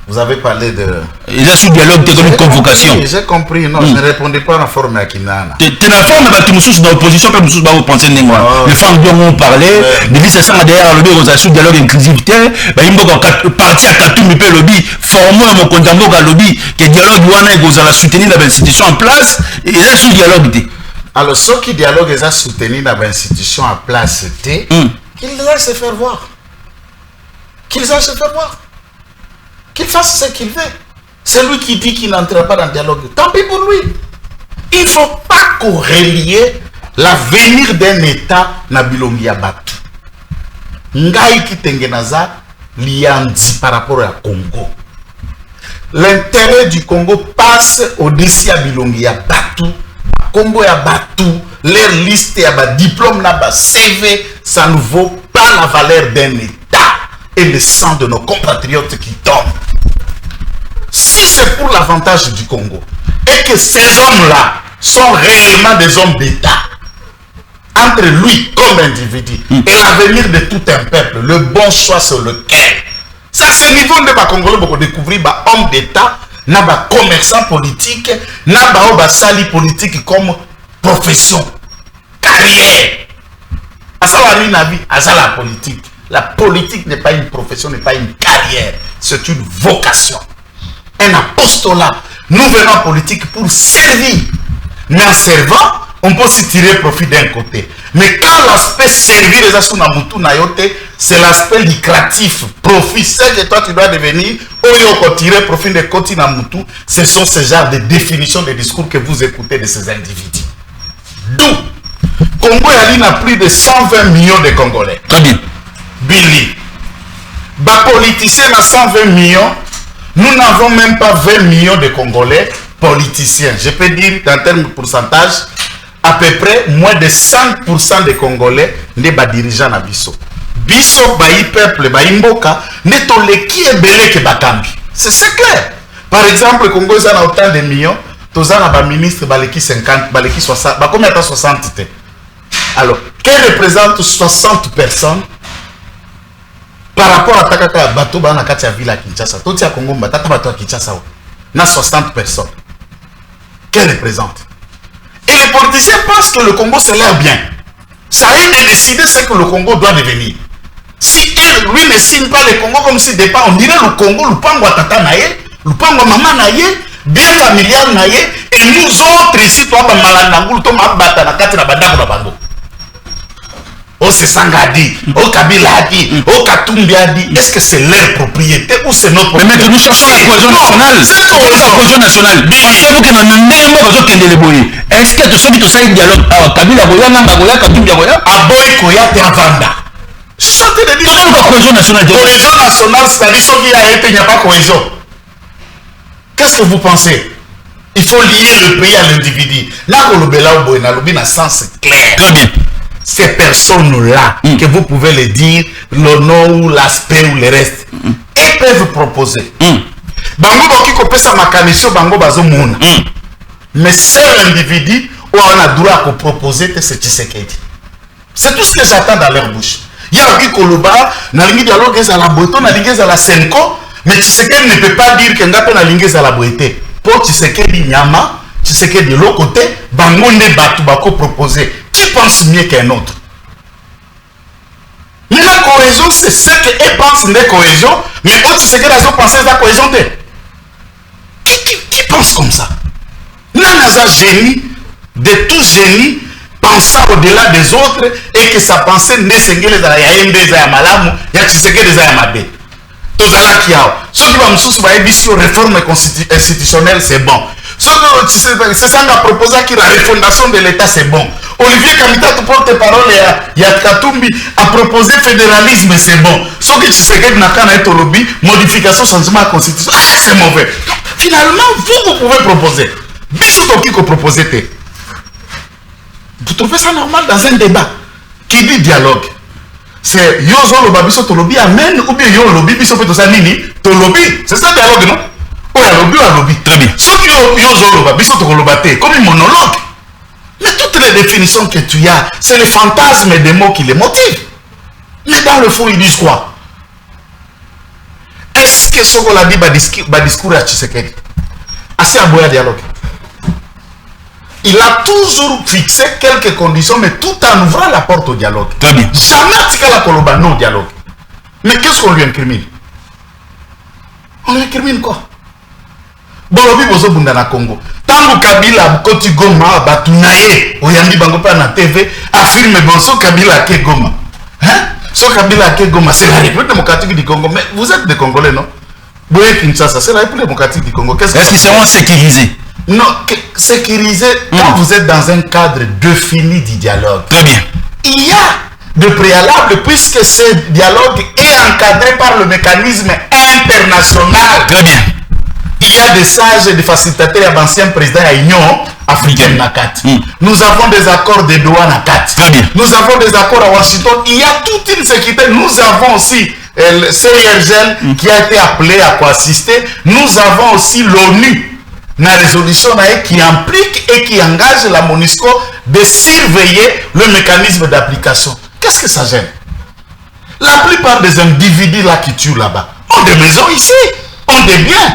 vous avez parlé de... Il a sous dialogue, t'es comme une convocation. J'ai compris, non, je ne répondais pas à la forme à Kinana. T'es la forme à qui nous dans l'opposition, comme nous vous pensez n'importe. Les femmes dont on parlait, depuis ça sert derrière le bureau, sous dialogue inclusivité, bah il faut partir à Katou, mais le lobby, former mon condamné au lobby, que dialogue ouana et vous allez soutenir l'institution en place, et là sous dialogue. Alors, ceux qui dialoguent, ils ont soutenu l'institution en place, c'était qu'ils aillent se faire voir. Qu'ils aillent se faire voir. Qu'il fasse ce qu'il veut. C'est lui qui dit qu'il n'entrera pas dans le dialogue. Tant pis pour lui. Il ne faut pas corrélier l'avenir d'un État na bilongi ya batu. Ngai Kitengenaza liandi par rapport à Congo. L'intérêt du Congo passe au-dessus à bilongi ya batu. Congo ya batu. Leur liste ya ba diplôme na ba CV, ça ne vaut pas la valeur d'un État et le sang de nos compatriotes qui tombent. Si c'est pour l'avantage du Congo et que ces hommes-là sont réellement des hommes d'État, entre lui comme individu et l'avenir de tout un peuple, le bon choix sur lequel, ça c'est niveau de ma Congolais pour découvrir bah homme d'État, n'a pas commerçant politique, n'a pas sali politique comme profession, carrière. À ça la vie, à ça la politique. La politique n'est pas une profession, n'est pas une carrière, c'est une vocation. Un apostolat. Nous venons en politique pour servir. Mais en servant, on peut aussi tirer profit d'un côté. Mais quand l'aspect servir les assunamutu nayote, c'est l'aspect lucratif, profit, c'est que toi tu dois devenir, ou tirer profit de côté namutu, ce sont ces genres de définitions de discours que vous écoutez de ces individus. D'où Congo n'a plus de 120 millions de Congolais. Très bien. Billy. Bas politiciens à 120 millions. Nous n'avons même pas 20 millions de Congolais politiciens. Je peux dire, en termes de pourcentage, à peu près moins de 5% des Congolais ne sont dirigeants na biso. Biso, bayi peuple, bayi mboka, ne tole qui est belé que bakambi. C'est clair. Par exemple, le Congo a autant de millions, tous les ministres, baleki 50, baleki 60, combien de 60 ? Alors, quel représente 60 personnes par rapport à Takaka Bato Bana Katia Villa Kinshasa, tout à Congo Batata Bato Kinshasa, n'a 60 personnes. Qu'elle représente? Et les politiciens pensent que le Congo c'est l'air bien. Ça a été décidé ce que le Congo doit devenir. Si lui ne signe pas le Congo comme si départ, on dirait le Congo, le Pango Tata Naye, le Pango Maman Naye, bien familial Naye, et nous autres ici, toi, Malanangul, toi, Mabata, na Katina Bandako na Bango. Oh, c'est Sangadi, oh, Kabila dit, oh, Katumbi a dit, est-ce que c'est leur propriété ou c'est notre propriété? Mais nous cherchons la cohésion nationale. C'est la cohésion nationale. Pensez-vous que nous n'aimons pas est-ce que ceux qui te savent dialogue, Kabila Boya, Nanga Boya, Katumbi Boya, Aboy Koya Teravanda. Sortez de dire la cohésion nationale. Cohésion nationale, c'est-à-dire ceux qui a été, il n'y a pas cohésion. Qu'est-ce que vous pensez? Il faut lier le pays à l'individu. Là, on a sens clair. Très bien. Ces personnes-là, que vous pouvez les dire, le nom ou l'aspect ou le reste, ils peuvent proposer. Bango qui copie sa mécanisme, bango bazo mouna. Mais seul individu où on a droit à proposer, c'est Tshisekedi. C'est tout ce que j'attends dans leur bouche. Il y a qui Koloba, na lingi dialogue à la boito, na lingi à la senko, mais Tshisekedi ne peut pas dire que ngape na lingi à la boité. Pour Tshisekedi nyama, Tshisekedi de l'autre côté, bango ne batu bako proposer. Qui pense mieux qu'un autre? Mais la cohésion, c'est ce qu'eux pensent de cohésion, mais autre c'est que la pensée de la cohésion. Qui pense comme ça? Nanaza génie, de tout génie, pensant au-delà des autres et que sa pensée ne s'engage dans la MD za malamu, ya Tshisekedi za mabe. Tozala kiao. Ceux qui vont nous sur réforme institutionnelle, c'est bon. C'est ça qu'on a proposé qui la refondation de l'État, c'est bon. Olivier Kamita, tu porte-parole, il y a Katumbi, a proposé fédéralisme, c'est bon. Sauf que Tshisekedi n'a qu'à être au lobby, modification, changement de la constitution, c'est mauvais. Finalement, vous pouvez proposer. Bisous qui peut proposer. Vous trouvez ça normal dans un débat qui dit dialogue? C'est Yozo Loba Biso Tolobi Amen ou bien Yo Lobi Biso Petosanini Tolobi. C'est ça le dialogue, non? Ou un lobby ou un lobby. Très bien. Sauf que Yozo Loba Biso Tolobate, comme un monologue. Mais toutes les définitions que tu as, c'est le fantasme des mots qui les motivent. Mais dans le fond, ils disent quoi? Est-ce que ce qu'on a dit, discours à Tshisekedi? Assez à boire dialogue. Il a toujours fixé quelques conditions, mais tout en ouvrant la porte au dialogue. Très bien. Jamais Tika la Koloba non dialogue. Mais qu'est-ce qu'on lui incrimine? On lui incrimine quoi? Bolobi bozo bunda na Congo. Tango Kabila koti Goma batunaye oyandi bango pa na TV affirme bonso Kabila ke Goma. Hein? So Kabila ke Goma, c'est la République démocratique du Congo. Mais vous êtes des Congolais, non? Boye Kinshasa, c'est la République démocratique du Congo. Est-ce qu'ils seront sécurisés? Non, sécurisé quand vous êtes dans un cadre défini du dialogue. Très bien. Il y a de préalable puisque ce dialogue est encadré par le mécanisme international. Très bien. Il y a des sages et des facilitateurs d'anciens présidents de l'Union africaine. Nous avons des accords de douane à 4. Très bien. Nous avons des accords à Washington. Il y a toute une sécurité. Nous avons aussi le CIRGL qui a été appelé à co-assister. Nous avons aussi l'ONU. La résolution qui implique et qui engage la MONUSCO de surveiller le mécanisme d'application. Qu'est-ce que ça gêne? La plupart des individus là qui tuent là-bas ont des maisons ici, ont des biens.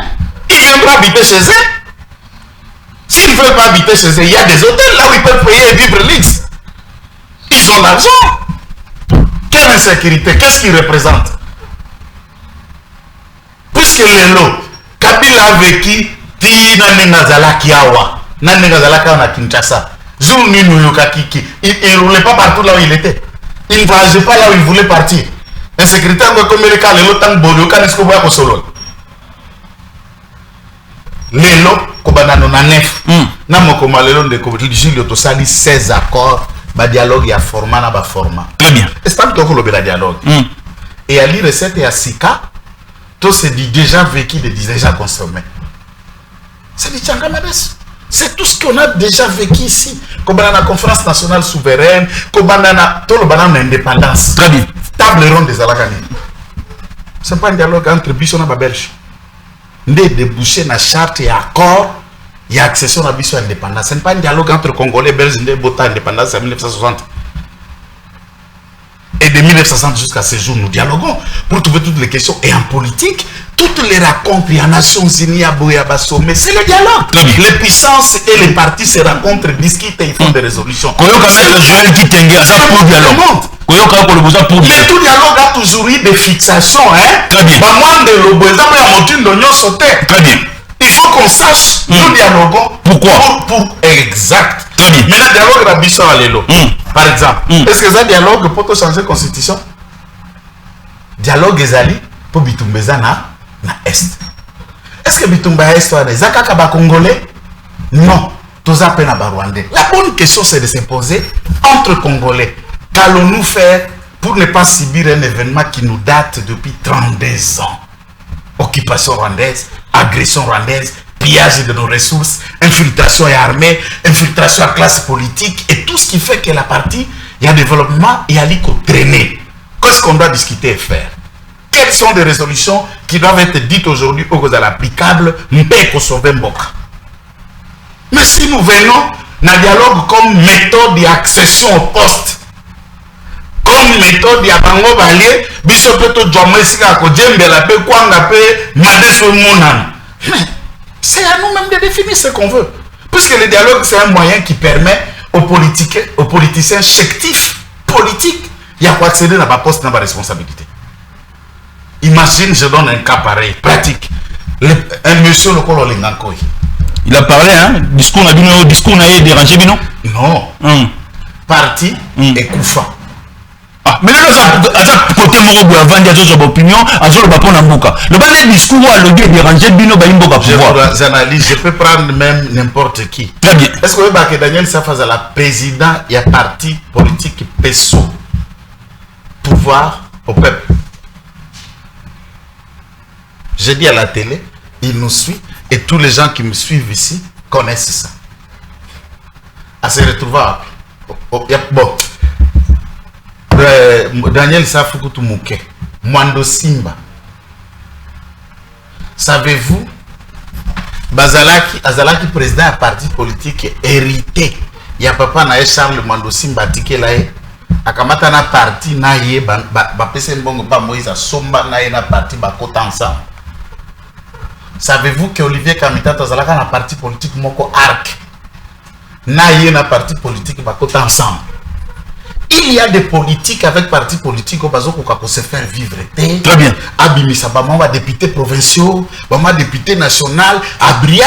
Ils viendront habiter chez eux. S'ils ne veulent pas habiter chez eux, il y a des hôtels là où ils peuvent payer et vivre libre. Ils ont l'argent. Quelle insécurité? Qu'est-ce qu'ils représentent? Puisque les lots, Kabila a vécu. Ti Nanenga Zalaki Awa, Nanenga Zalaka na Kinshasa. Jour ni Nuyokakiki. Il ne roulait pas partout là où il était. Il ne voyageait pas là où il voulait partir. Insécurité comme le cas, le temps Bodoka n'est-ce que vous voyez solo. Lelo, Kobanano Nanef. Namoko Malelo de Kobilgilio Tosali 16 accords, ba dialogue ya format na ba format. Très bien. Et c'est pas tout le dialogue. Et à l'IRECET et à Sika, tout c'est déjà vécu, déjà consommé. C'est tout ce qu'on a déjà vécu ici. Comme dans la conférence nationale souveraine, comme dans l'indépendance. Très bien. Table ronde des Alagani. Ce n'est pas un dialogue entre Bisson et Belge. Né débouché dans la charte et accord, il y a accession à Bisson à l'indépendance. Ce n'est pas un dialogue entre Congolais et Belges, né Bota indépendance en 1960. Et de 1960 jusqu'à ce jour, nous dialoguons pour trouver toutes les questions. Et en politique, toutes les rencontres, il y a Nations Unies, à Boyaba Sommet, c'est le dialogue. Les puissances et les partis se rencontrent, discutent et ils font des résolutions. C'est le dialogue. Mais tout dialogue a toujours eu des fixations. Très bien. Il faut qu'on sache, nous dialoguons. Pourquoi? Exact. Très bien. Mais le dialogue Rabiso Alelo, par exemple, est-ce que ça dialogue pour changer la constitution? Dialogue Ezali pour Bitumbeza na Est. Est-ce que Bitumba Est est Zakaka ba Congolais? Non. Tous appellent à Rwandais. La bonne question c'est de se poser entre Congolais. Qu'allons-nous faire pour ne pas subir un événement qui nous date depuis 32 ans? Occupation rwandaise, agression rwandaise, pillage de nos ressources, infiltration armée, infiltration à classe politique et tout ce qui fait que la partie, il y a développement et il y a l'ICO traîner. Qu'est-ce qu'on doit discuter et faire? Quelles sont les résolutions qui doivent être dites aujourd'hui au Gozal applicable, pour sauver Mboka? Mais si nous venons dans dialogue comme méthode d'accession au poste, comme méthode ya bango balé biso peto jomesika ko djembela pe kwanga pe madeso monana, c'est à nous-mêmes de définir ce qu'on veut, puisque le dialogue c'est un moyen qui permet aux politiciens chétifs politiques y a quoi accéder à ma poste, dans ma responsabilité. Imagine, je donne un cas pareil pratique, un monsieur Lokolo Lengankoy, il a parlé, hein, discours n'a dérangé Bino? Non. Parti et Koufa. Mais là, côté Morobo, avant de dire opinion, le discours a le dérangé Bino Baimboka pouvoir. Je peux prendre même n'importe qui. Très bien. Est-ce que Daniel Safaza, la président, il y a parti politique PESO, pouvoir au peuple. J'ai dit à la télé, il nous suit, et tous les gens qui me suivent ici connaissent ça. À se retrouver, bon. Daniel Safukutu Mouke, Mwando Simba. Savez-vous, Azalaki président à parti politique hérité. Il y a papa na Charles Mwando Simba tike là akamata na parti na ye ba pese mbongo ba Moïse Somba na ye na parti ba kota ensemble. Savez-vous que Olivier Kamitata Azalaka na parti politique moko arc na ye na parti politique ba kota ensemble. Il y a des politiques avec partis politiques au Bazo pour se faire vivre. Très bien. Abimisa, bama député provinciaux, bama député national, abrier,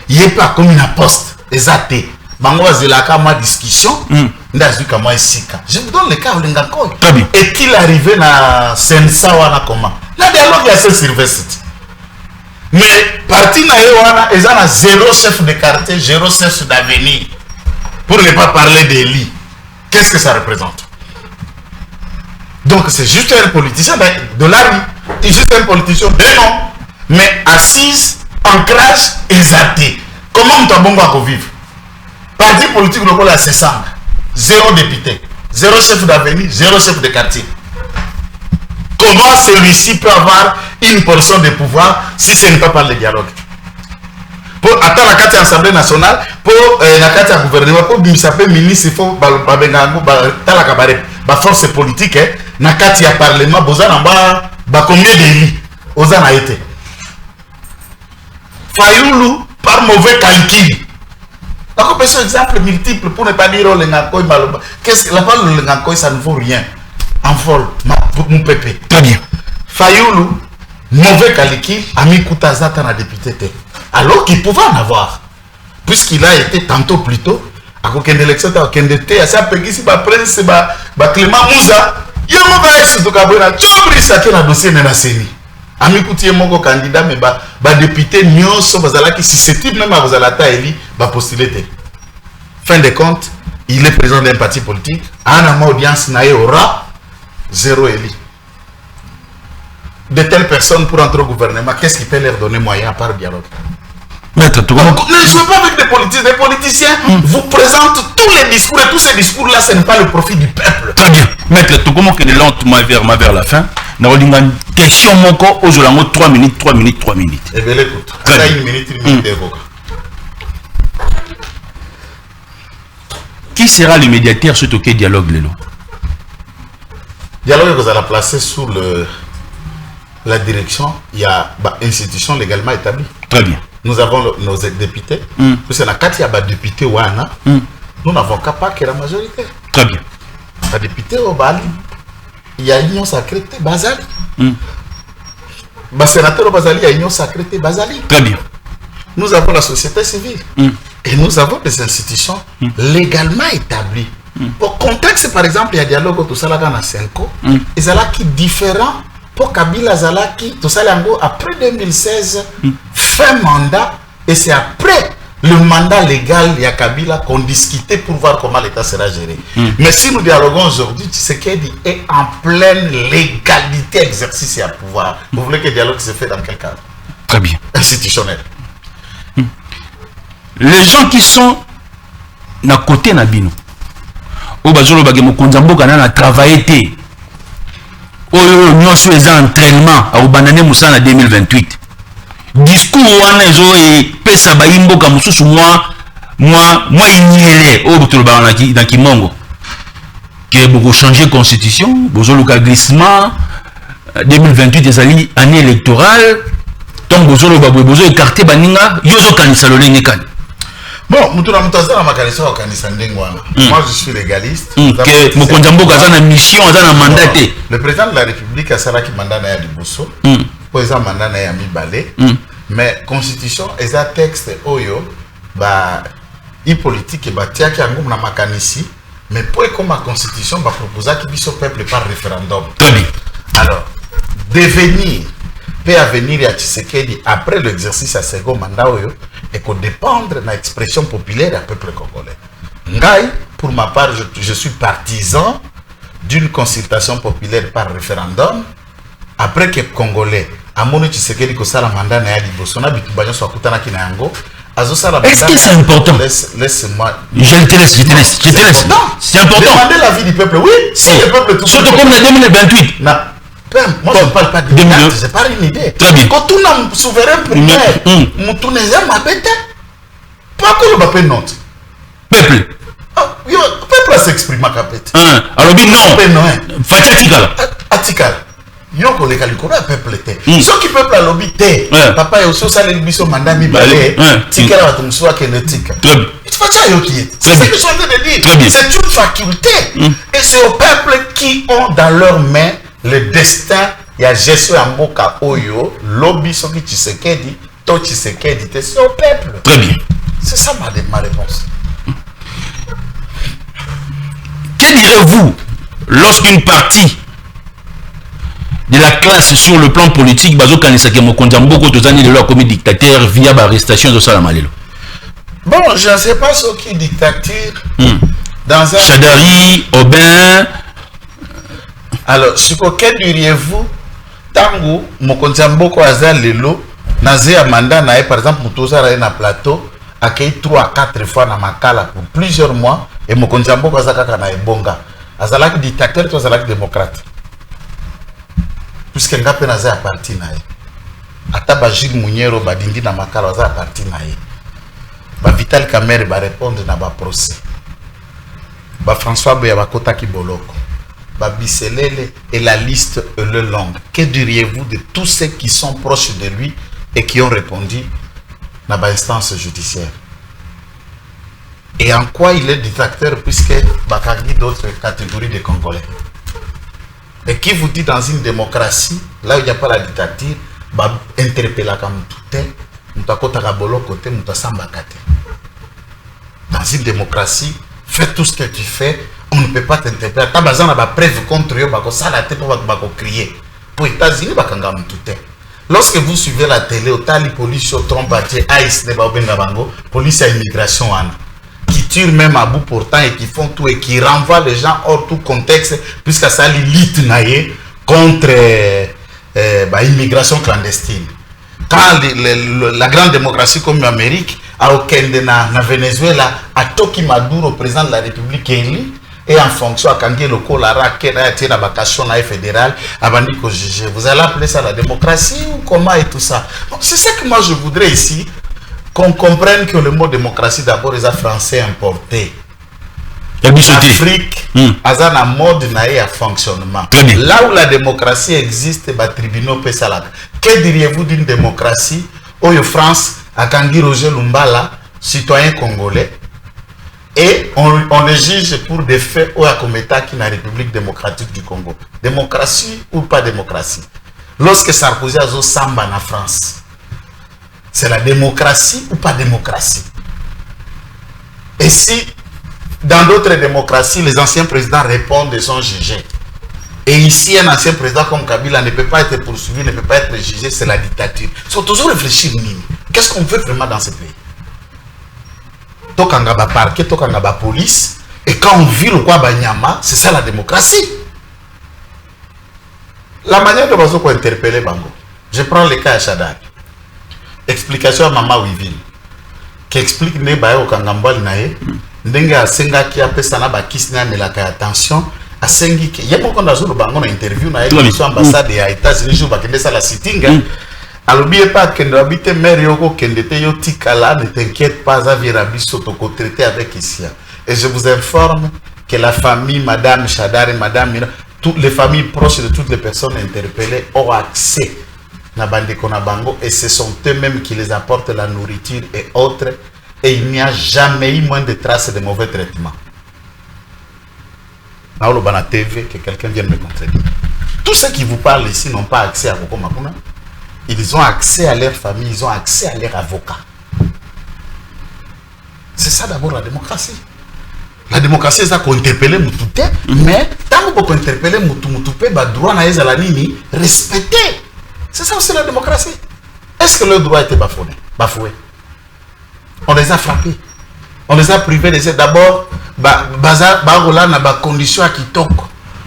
il n'y a pas comme une poste. Exact. Bango zelaka ma discussion. Ndazu kama isika. Je vous donne le cas Olengakoy. Très bien. Est-il arrivé na Sensa wana comment? La dialogue est assez sylvestre. Mais parti na wana, ils ont zéro chef de quartier, zéro chef d'avenir. Pour ne pas parler d'Eli. Qu'est-ce que ça représente? Donc c'est juste un politicien de la rue, c'est juste un politicien de nom, mais assise, ancrage exalté. Comment on t'a vivre? Parti politique local à 600, zéro député, zéro chef d'avenir, zéro chef de quartier. Comment celui-ci peut avoir une portion de pouvoir si ce n'est pas par le dialogue? Pour attendre la carte Assemblée nationale, pour la carte gouvernement, pour que ministre, il faut la force politique, la carte parlement, combien d'élus aux a été. Fayoulou, par mauvais calcul. La compétition exemple multiple pour ne pas dire le Ngakoy Maloba. Qu'est-ce que la parole le Ngakoy, ça ne vaut rien. En vol, mon pépé. Très bien. Fayoulou, mauvais calcul, Ami Koutazata na député. Alors qu'il pouvait en avoir, puisqu'il a été tantôt plus tôt, à aucune élection, à aucune été, à sa pégisi, à prince, à Clément Moussa, il y a un mauvais sous le cabana, tu as pris un dossier de la CENI. Ami Kouti est mon candidat, mais bah député, Nyon, Sobazala, qui susceptible même à Bozalata Eli, bah postuler. Fin de compte, il est président d'un parti politique, à un audience, naïe aura, zéro Eli. De telles personnes pour entrer au gouvernement, qu'est-ce qui peut leur donner moyen à part dialogue? Maître, tout donc, ne jouez pas avec des politiciens. Les politiciens vous présentent tous les discours et tous ces discours-là, ce n'est pas le profit du peuple. Très bien. Maître, tout comment que lentement vers la fin, nous avons une question moko aux 3 minutes. Eh bien, écoute, ça 1 minute, 1 minute. Qui sera le médiateur sur ce dialogue, Lélo? Dialogue que vous allez placer sous la direction, il y a une institution légalement établie. Très bien. Nous avons nos députés. Parce que quand il y a des députés, nous n'avons qu'à pas que la majorité. Très bien. Les députés au Bali, il y a union sacrée Bazali. Les sénateurs au Bazali, il y a union sacrée Bazali. Très bien. Nous avons la société civile. Et nous avons des institutions légalement établies. Pour contexte, par exemple, il y a dialogue tout ça là dans Senko. Et ça là qui différent pour Kabila Zalaki, tout ça là après 2016, fin mandat. Et c'est après le mandat légal de Kabila qu'on discutait pour voir comment l'État sera géré. Mais si nous dialoguons aujourd'hui, Tshisekedi est en pleine légalité exercice et à pouvoir. Vous voulez que le dialogue se fait dans quel cadre? Très bien. Institutionnel. Les gens qui sont na côté Nabino, au bazolo bagemo konzambo kana travaillé oyo nyonso eza entraînement au banane musana 2028. Discours wana ezo e pesa bayimbo ka mususu moi inyele o butolo ba na kimongo que beaucoup changer constitution bozolo ka glissement 2028 ezali année électorale donc bozolo ba bozo écarter baninga yozo kanisa lolenge kan. Bon, moi je suis légaliste. Mission, mandat. Le président de la République a salaki mandat na di Bosso. Président mandat na ya Mibale. Mais constitution est un texte oyo ba i politique ba tiaki ngum na makanisi. Mais pour comme ma constitution va proposer qui biso peuple par référendum. Alors, devenir peut venir à Tshisekedi après l'exercice à second mandat et qu'on dépendre de l'expression populaire du peuple congolais. Ngai, pour ma part, je suis partisan d'une consultation populaire par référendum après que les Congolais à mon Tshisekedi ko sala mandat na yali bosona bitu banyo so akutana kina yango azo sala mandat. Est-ce que c'est important? Laisse-moi. Je te laisse. Non, c'est important. Demander l'avis du peuple. Oui, si le peuple tout surtout comme en 2028. Moi, je ne parle pas de date, c'est pas une idée. Très bien. Quand on a un souverain primaire, on tourne les âmes à bête. Pas que le peuple note. Peuple. Le peuple s'exprime à bête. Alors, non. Fatiatikal. Atikal. Yo ko le kalikora peuple te. Ce qui peuple a lobby te. Papa est aussi ça le biso mandat mi balé. Tikala wa tumswa ke netika. C'est pas ça yo qui est. C'est ce que je suis en train de dire. C'est une faculté. Et c'est au peuple qui ont dans leurs mains le destin, il y a gestion en Moka Oyo, lobby soki Tshisekedi, to Tshisekedi, c'est au peuple. Très bien. C'est ça ma réponse. Que direz-vous lorsqu'une partie de la classe sur le plan politique, Bazo Kanisaki Mokondjamboko, Tozani de leur commis dictateur via l'arrestation de Salamalelo? Bon, je ne sais pas ce qui est dictature. Dans un Chadari, Aubin. Alors, ce que diriez-vous, Tango, Mokonzamboko Azal Lelo, Nazé Amanda, par exemple, Moutosa na plateau, accueilli 3 à 4 fois dans Makala pour plusieurs mois, et Mokonzamboko Azaka na Ebonga. Azalak dictateur, toi Azalak démocrate. Puisque Ngape Nazé a parti na Ataba Gilles Mouniero, Badindi na Makala, Azal a parti na Ba Vital Kamerhe va répondre na ba procès. Ba François Boyabakota Kiboloko. Babiselele et la liste est longue. Que diriez-vous de tous ceux qui sont proches de lui et qui ont répondu dans l'instance judiciaire? Et en quoi il est dictateur puisque Bakagni d'autres catégories de Congolais? Et qui vous dit dans une démocratie, là où il n'y a pas la dictature, interpella comme tout est, dans une démocratie, fais tout ce que tu fais. On ne peut pas t'interpréter. Tu as besoin de preuve contre eux, ça la tête pour crier. Pour les États-Unis, lorsque vous suivez la télé, la police trompe ICE, police à immigration, qui tirent même à bout portant et qui font tout et qui renvoient les gens hors tout contexte, puisque ça limite contre l'immigration clandestine. Quand la grande démocratie comme l'Amérique, à Okende, Venezuela, à Toki Maduro, président de la République, et en fonction à Kangé le Kolara, qui est la vacation fédérale, vous allez appeler ça la démocratie ou comment et tout ça? C'est ça que moi je voudrais ici, qu'on comprenne que le mot démocratie d'abord est un français importé. L'Afrique Azana mode nae à fonctionnement. Là où la démocratie existe, les tribunaux peut salak. Que diriez-vous d'une démocratie où France a Kangi Roger Lumbala, citoyen congolais, et on le juge pour des faits où a commis qui la République démocratique du Congo. Démocratie ou pas démocratie? Lorsque Sarkozy a samba en France, c'est la démocratie ou pas démocratie? Et si dans d'autres démocraties, les anciens présidents répondent et sont jugés, et ici un ancien président comme Kabila ne peut pas être poursuivi, ne peut pas être jugé, c'est la dictature. Il faut toujours réfléchir, qu'est-ce qu'on fait vraiment dans ce pays? Tokanga ba parquet, tokanga ba police, et quand on vit le quoi banyama, c'est ça la démocratie. La manière dont on peut interpeller Bango, je prends le cas à Chadar. Explication à Maman Wiville, qui explique ne ba au Kangambal nae, ndenga asenga ki apesana ba kisna melaka attention, asengi ki y'a beaucoup d'azur Bango na interview na sur ambassade ya États-Unis jour bakende ça la sitting. N'oubliez pas que nous habitons Mérioko, que nous tikala, ne t'inquiète pas, Avirabiso, toko traité avec ici. Et je vous informe que la famille, Madame Chadar et Madame Mira, toutes les familles proches de toutes les personnes interpellées ont accès à Bande Konabango et ce sont eux-mêmes qui les apportent la nourriture et autres. Et il n'y a jamais eu moins de traces de mauvais traitements. Dans le TV, que quelqu'un vienne me contredire. Tous ceux qui vous parlent ici n'ont pas accès à Boko Makuna. Ils ont accès à leur famille, ils ont accès à leur avocat. C'est ça d'abord la démocratie. La démocratie, c'est ça qu'on interpelle Moutouté, mais tant qu'on interpelle Moutouté, le droit n'a pas été respecté. C'est ça aussi la démocratie. Est-ce que le droit a été bafoué? On les a frappés. On les a privés de ça. D'abord, Barola n'a pas de conditions à qui toque.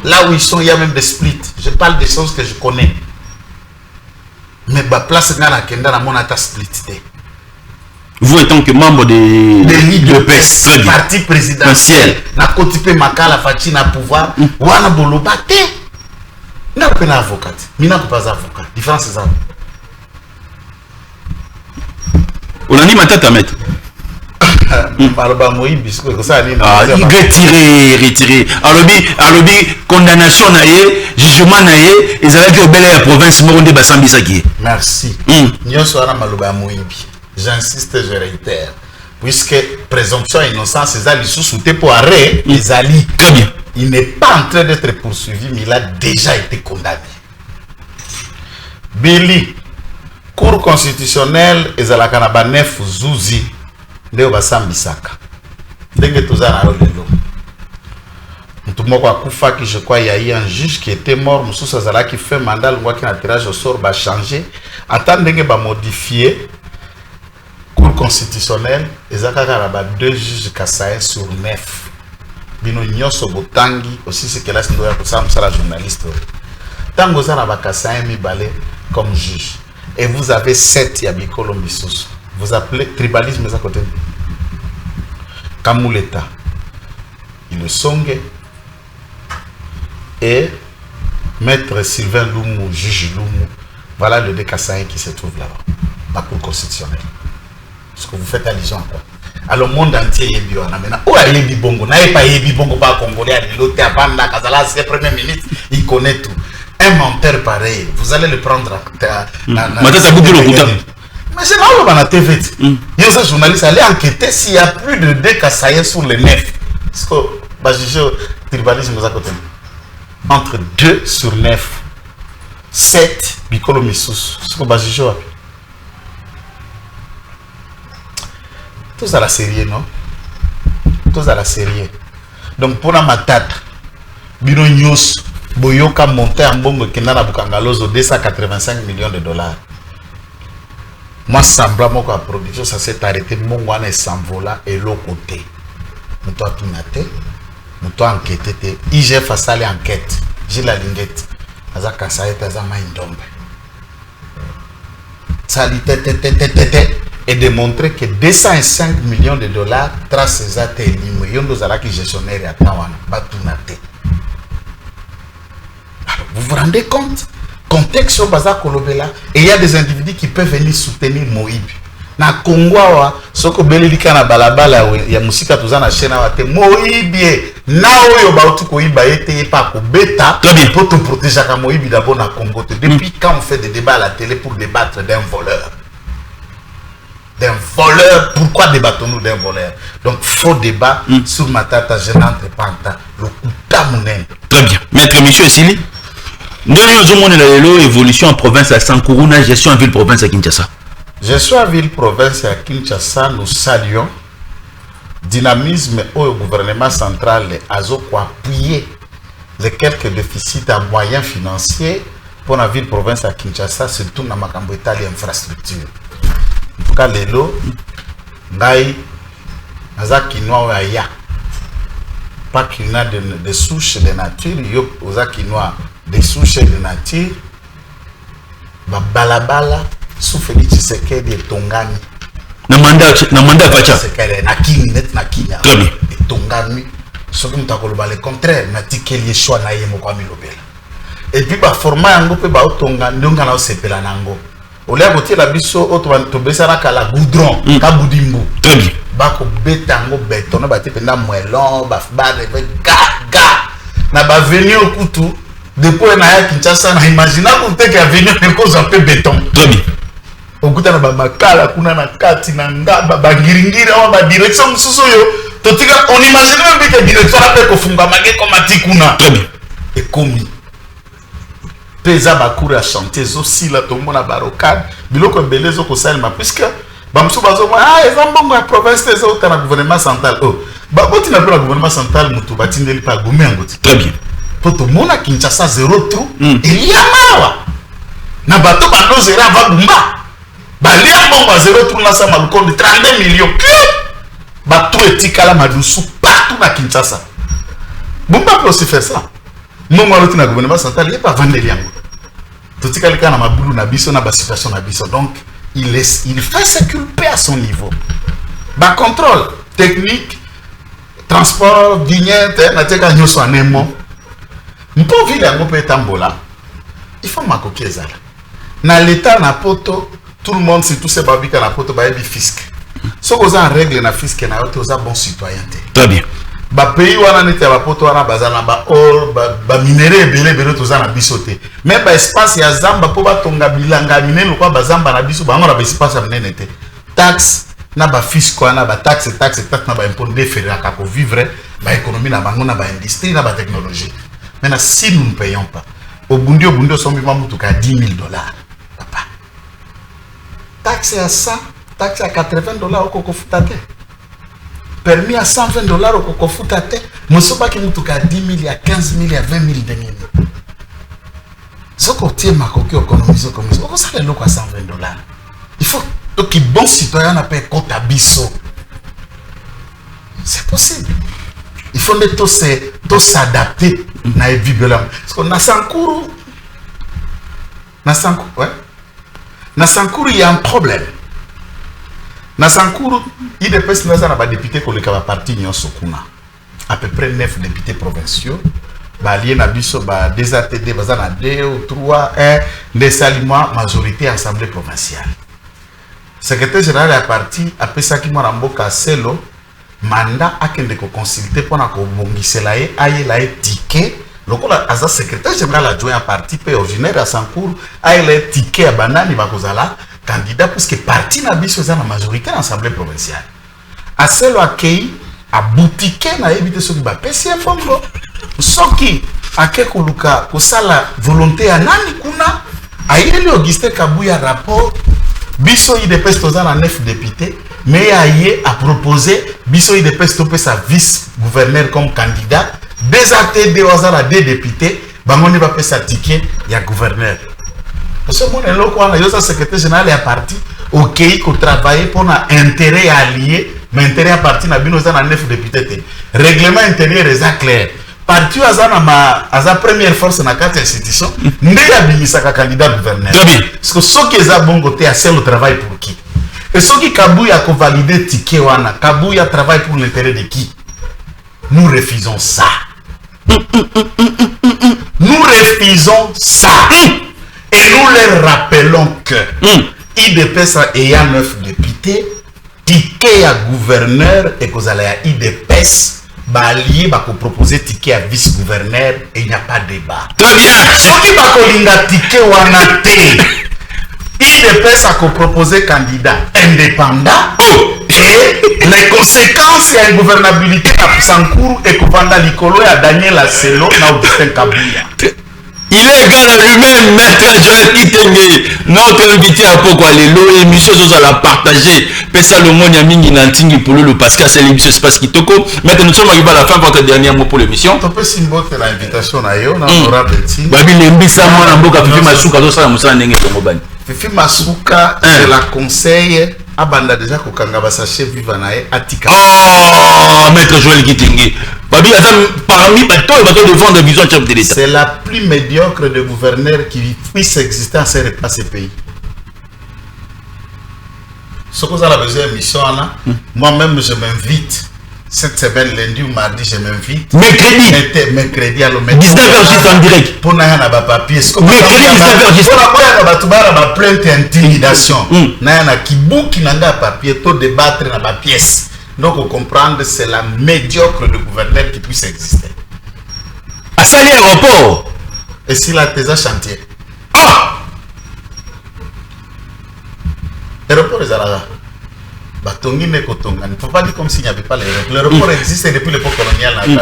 Là où ils sont, il y a même des splits. Je parle des choses que je connais. Mais la place dans la Kenda, la monata split. Vous étant que membre de PES, très bien. Parti présidentiel, na kotipe makala fachi na pouvoir, wana bolo bate. N'a pas d'avocat. Mina pas avocat. Différence c'est ça. On a dit ma tête à mettre. Retiré. Alobi, condamnation naie, jugement naie, ils allaient au Bel-Air province, Moronde Bassambisaki. Merci. J'insiste, je réitère. Puisque présomption innocence, c'est ça, les sous-soutés pour arrêt, les alliés. Très bien. Il n'est pas en train d'être poursuivi, mais il a déjà été condamné. Billy, Cour constitutionnelle, et Zalakanaba Nef Zouzi. Ndeo basambisaka ndenge tozana lelo mutu moko akufa ki je crois il y a eu un juge qui était mort mususa zala qui fait mandat ngwa ki na tirage au sort ba changer attend ndenge ba modifier cour constitutionnelle ezaka ba 2 juges kassaye sur 9 bino nyoso botangi aussi c'est que là c'est ndoya kosa la journaliste tango zana ba kassaye mibale comme juge et vous avez 7 ya bikolo misusu. Vous appelez tribalisme à côté. Kamouleta, il le songe et maître Sylvain Loumou, juge Loumou, voilà le décassaïen qui se trouve là-bas, la cour constitutionnelle. Ce que vous faites allusion à quoi? Alors, le monde entier est bien. Où est Yebi Bongo? N'a pas Yebi Bongo, pas congolais, l'autre à Banda, Kazala, c'est le premier ministre, il connaît tout. Un menteur pareil, vous allez le prendre mais c'est là où on a TV. Il y a un journaliste allait enquêter s'il y a plus de 2 kassaïens sur les 9. Parce que le tribalisme à côté. Entre 2 sur 9, 7 bikolo missus. C'est que Bajijo. Tous à la série, non? Tous à la série. Donc pour la matata, Bino News, Boyoka monté en bombe qui n'a pas Bukangalozo 285 millions de dollars. Moi, semblant que la production, ça s'est arrêté. Mon wana s'envola et l'autre côté. Nous t'avons tout noté. Nous t'avons enquêté. IGF a salé enquête. J'ai la linguette. Azaka ça est azama indombe. Ça dit et démontrer que 205 millions de dollars trace ces athées élimés. Yondo zalaki gestionnaire à Tawana. Pas tout noté. Alors, vous vous rendez compte? Contexte au Baza Kolobela et il y a des individus qui peuvent venir soutenir Moïb. na Congo wa soko belilika na balabala ya musika tozana chena wate moibie na oyo bautu ko iba ete pa ko beta pour te protéger ka moibi d'abord na Congo. Depuis quand on fait des débats à la télé pour débattre d'un voleur? D'un voleur, pourquoi débattons-nous d'un voleur? Donc faux débat sur ma tata gênante panta le kutamunen. Très bien. Maître Michel Sili, nous avons l'évolution en province à Sankourou, gestion en ville province à Kinshasa. Gestion en ville province à Kinshasa, nous saluons dynamisme au gouvernement central a appuyé les quelques déficits à moyens financiers pour la ville province à Kinshasa, surtout dans ma camboétale infrastructure. En tout cas, les lots, Ngai, Naza Kinoa Aya, pas qu'il y a des souches de nature, Yop, Oza Kinoa, des souches de nature, Balabala, sous Félix Tshisekedi et Tongani. Na mandat Pacha. C'est na kini net na kinya. Et Tongani, ce que nous avons le contraire, na tikeli choix na yemo kwa milobela. Et puis ba format yango pe ba Tongani ndonga na osepela nango. Olia botie la biso to besara kala goudron ka budimbu. Très bien. Ba ko betango béton na ba te penda moelon ba ga na ba venir au kutu depuis na ya Kinshasa na imaginer ko te ka venir ne cause un peu béton. Très bien. Okuta na ba makala kuna na kati na ngaba ba ngiringiri au ba direction mususu yo totika on imagine même que direction la pe ko funga mage comme atikuna. Très bien. Et commis pesa bakura chanter aussi la tombo na barocade biloko belezo ko salma puisque bamso bazo ezambongo ya province ezo tana gouvernement central ba boti na gouvernement central mutu batindeli pa gome ngoti. Très bien. Poto mona Kinshasa zéro trou il y a mawa na bato bando zera va bumba balia bongo zéro trou na sa maluko de 32 millions bato etikala madusu partout na Kinshasa bumba peut aussi faire ça. Non, moi, le gouvernement central, il n'est pas vendu. Tout ce qui est dans ma boulot, na biso, na ba situation na biso. Donc, il fait se culper à son niveau. Ba contrôle technique, transport, vignette, na teka nyoso anemo. Mpo vile yango pe tambola. Il faut ma coquille na l'état na poto, tout le monde c'est tout ces babika na poto ba yebi fisc. So ko za règle na fisc na yote oza bon citoyenneté. Très bien. Ba pays wana nete ba poto wana bazana ba or ba minéraux belé tozana bisoté mais ba espace ya zamba po ba tonga bilanga minene kwa bazamba na biso bango na ba espace minene te taxe na ba fisco na ba taxe na ba impôt de faire ka ko vivre ba économie na bango na ba industrie na ba technologie. Maintenant si nous ne payons pas au bundi sombi mamutu ka $10,000 papa taxe à 100 taxe à $80 au kokofutate permis à $120 au kokofutate mosoba ki mutu ka 10,000 à 15,000 à 20,000 dengene soko tie makoki économiser comme ça ko sala loko à $120 il faut que bon citoyen na paie kota biso c'est possible il faut de s'adapter na vibela parce que na Sankuru ouais na Sankuru il y a un problème. Na Sankuru, il dépêche na ba député ko le ka parti nyonso kuna. À peu près 9 députés provinciaux. Ba lié na biso ba des ATD bazana 2 ou 3 des saliments majorité assemblée provinciale. Secrétaire général de la parti a pesaki mwana mboka selo mandat akende ko consulter pona ko bongisela ye ayela ticket lokola aza secrétaire général adjoint à parti pe originaire à Sankuru ayela ticket à banani bakozala candidat puisque parti na biso za na majorité à l'Assemblée provinciale. A selo accueilli a boutique na éviter ce qui va pesi fongo. Soki akeko luka kosala volonté à nani kuna ayeli Augustin Kabuya rapport biso IDPS toza na 9 députés mais aye a proposé biso IDPS topé sa vice gouverneur comme candidat des ATD wazara 2 députés bangoni ba pesa ticket ya gouverneur. Parce que mon eloko wana yo sa secrétaire général ya parti OK ko travailler pour na intérêt allié mais intérêt à parti na bino za na 9 députés. Règlement intérieur est clair. Parti aza première force na 4 institutions ndé ya bimisaka candidat gouverneur. Parce que ce qui est à bon côté a le travail pour qui? Et ce qui Kabuya ko valider ticket wana Kabuya travaille pour l'intérêt de qui? Nous refusons ça. Nous refusons ça. Et nous leur rappelons que IDPS ayant 9 députés vérité, ticket à gouverneur et que vous allez à IDPS, allié va proposer ticket à vice-gouverneur et il n'y a pas de débat. Très bien. Ce qui va colinga ticket ou anaté, IDPS a proposé candidat indépendant et les conséquences et la gouvernabilité à Sankourou et Kovanda Likolo et à Daniel Asselo na Augustin Kabouya. Il est égal à lui-même, maître Joël Kitenge, notre invité à Pokwa Lelo, émission à la partager. Pesa le monde Yamingi Nantingi pour le Pascal, c'est l'émission Espace Kitoko. Maintenant, nous sommes arrivés à la fin, votre dernier mot pour l'émission. Tu peux symboliser l'invitation à Yo, na honorable Ting. Babi Lembisa, moi, Namboka, Fifi Masuka, tout ça, Moussa Nenge, Tomobani. Fifi Masuka, je la conseille. Abanda déjà kokanga basache viva nae atika. Oh, maître Joël Kitenge. Babi parmi bateaux et bateaux de vendre vision chef de l'État. C'est la plus médiocre de gouverneurs qui puisse exister en ces pays. Ce que vous avez besoin de mission là, moi-même je m'invite. Cette semaine, lundi ou mardi, je m'invite. Mercredi, alors 19h juste en direct. Pour n'avoir pas papier. Mercredi 19h juste. Pour avoir plainte et intimidation. N'ayana qui bouki n'anga papier, tout débattre dans ma pièce. Donc, vous comprenez, c'est la médiocre de gouverneur qui puisse exister. À salir aéroport. Et si la thèse chantier. Ah! Aéroport est là. Il ne faut pas dire comme s'il n'y avait pas l'aéroport. L'aéroport existe depuis l'époque coloniale. Le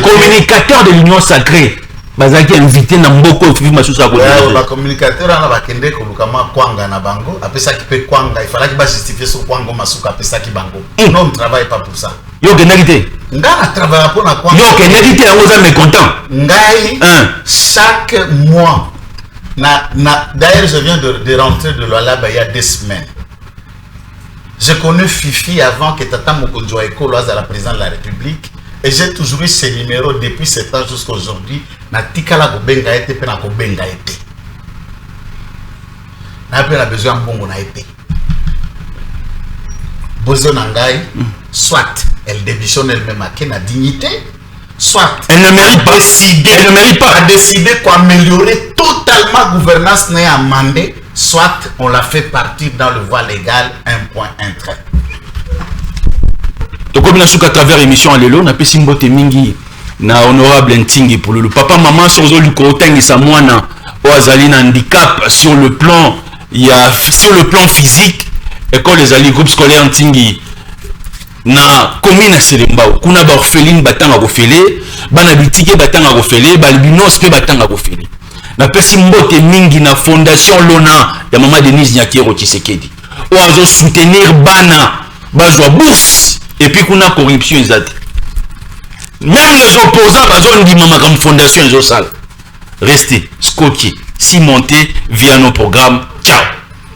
communicateur de l'Union sacrée, Bazaki invité dans beaucoup de films. Le communicateur a kende kolukama kwanga na bango. Après ça qui peut kwanga, il fallait qu'il justifier ce kwanga masuka après ça qui bango. Non, on ne travaille pas pour ça. Yo kenagité. Nga travaille pour na kwanga. Yo kenagité, on est mécontent. Ngai chaque mois. D'ailleurs, je viens de rentrer de l'Oualaba il y a 2 semaines. J'ai connu Fifi avant que Tata Mokonjo Eko à la présidente de la République. Et j'ai toujours eu ces numéros depuis 7 ans jusqu'à aujourd'hui. Na tikala ko benga ete pe na ko benga ete. Na pe na besoin bongo na ete. Bozo nangai, soit elle démissionne elle-même à la dignité, soit elle ne mérite pas. Elle ne mérite pas. A décidé d'améliorer totalement la gouvernance n'est amendée, soit on la fait partir dans le voie légal, un point, un trait. Donc comme nous à travers l'émission à l'élo, on a pu simbote mingi na honorable Ntingi pour le papa maman sur le côté et sa moana ou azali na handicap sur le plan physique et quand les alliés groupe scolaire Ntingi na commune Selembao kuna ba orpheline batanga ko fele bana bitike batanga ko fele balbinos pe batanga ko fele na pesi mbote mingi na fondation Lona ya mama Denise Nyakero Tshisekedi o azo soutenir bana bazwa bourse et puis kuna corruption ezate même les opposants bazo ndima makam fondation ezo sala restez scotché cimenté via nos programmes. Ciao.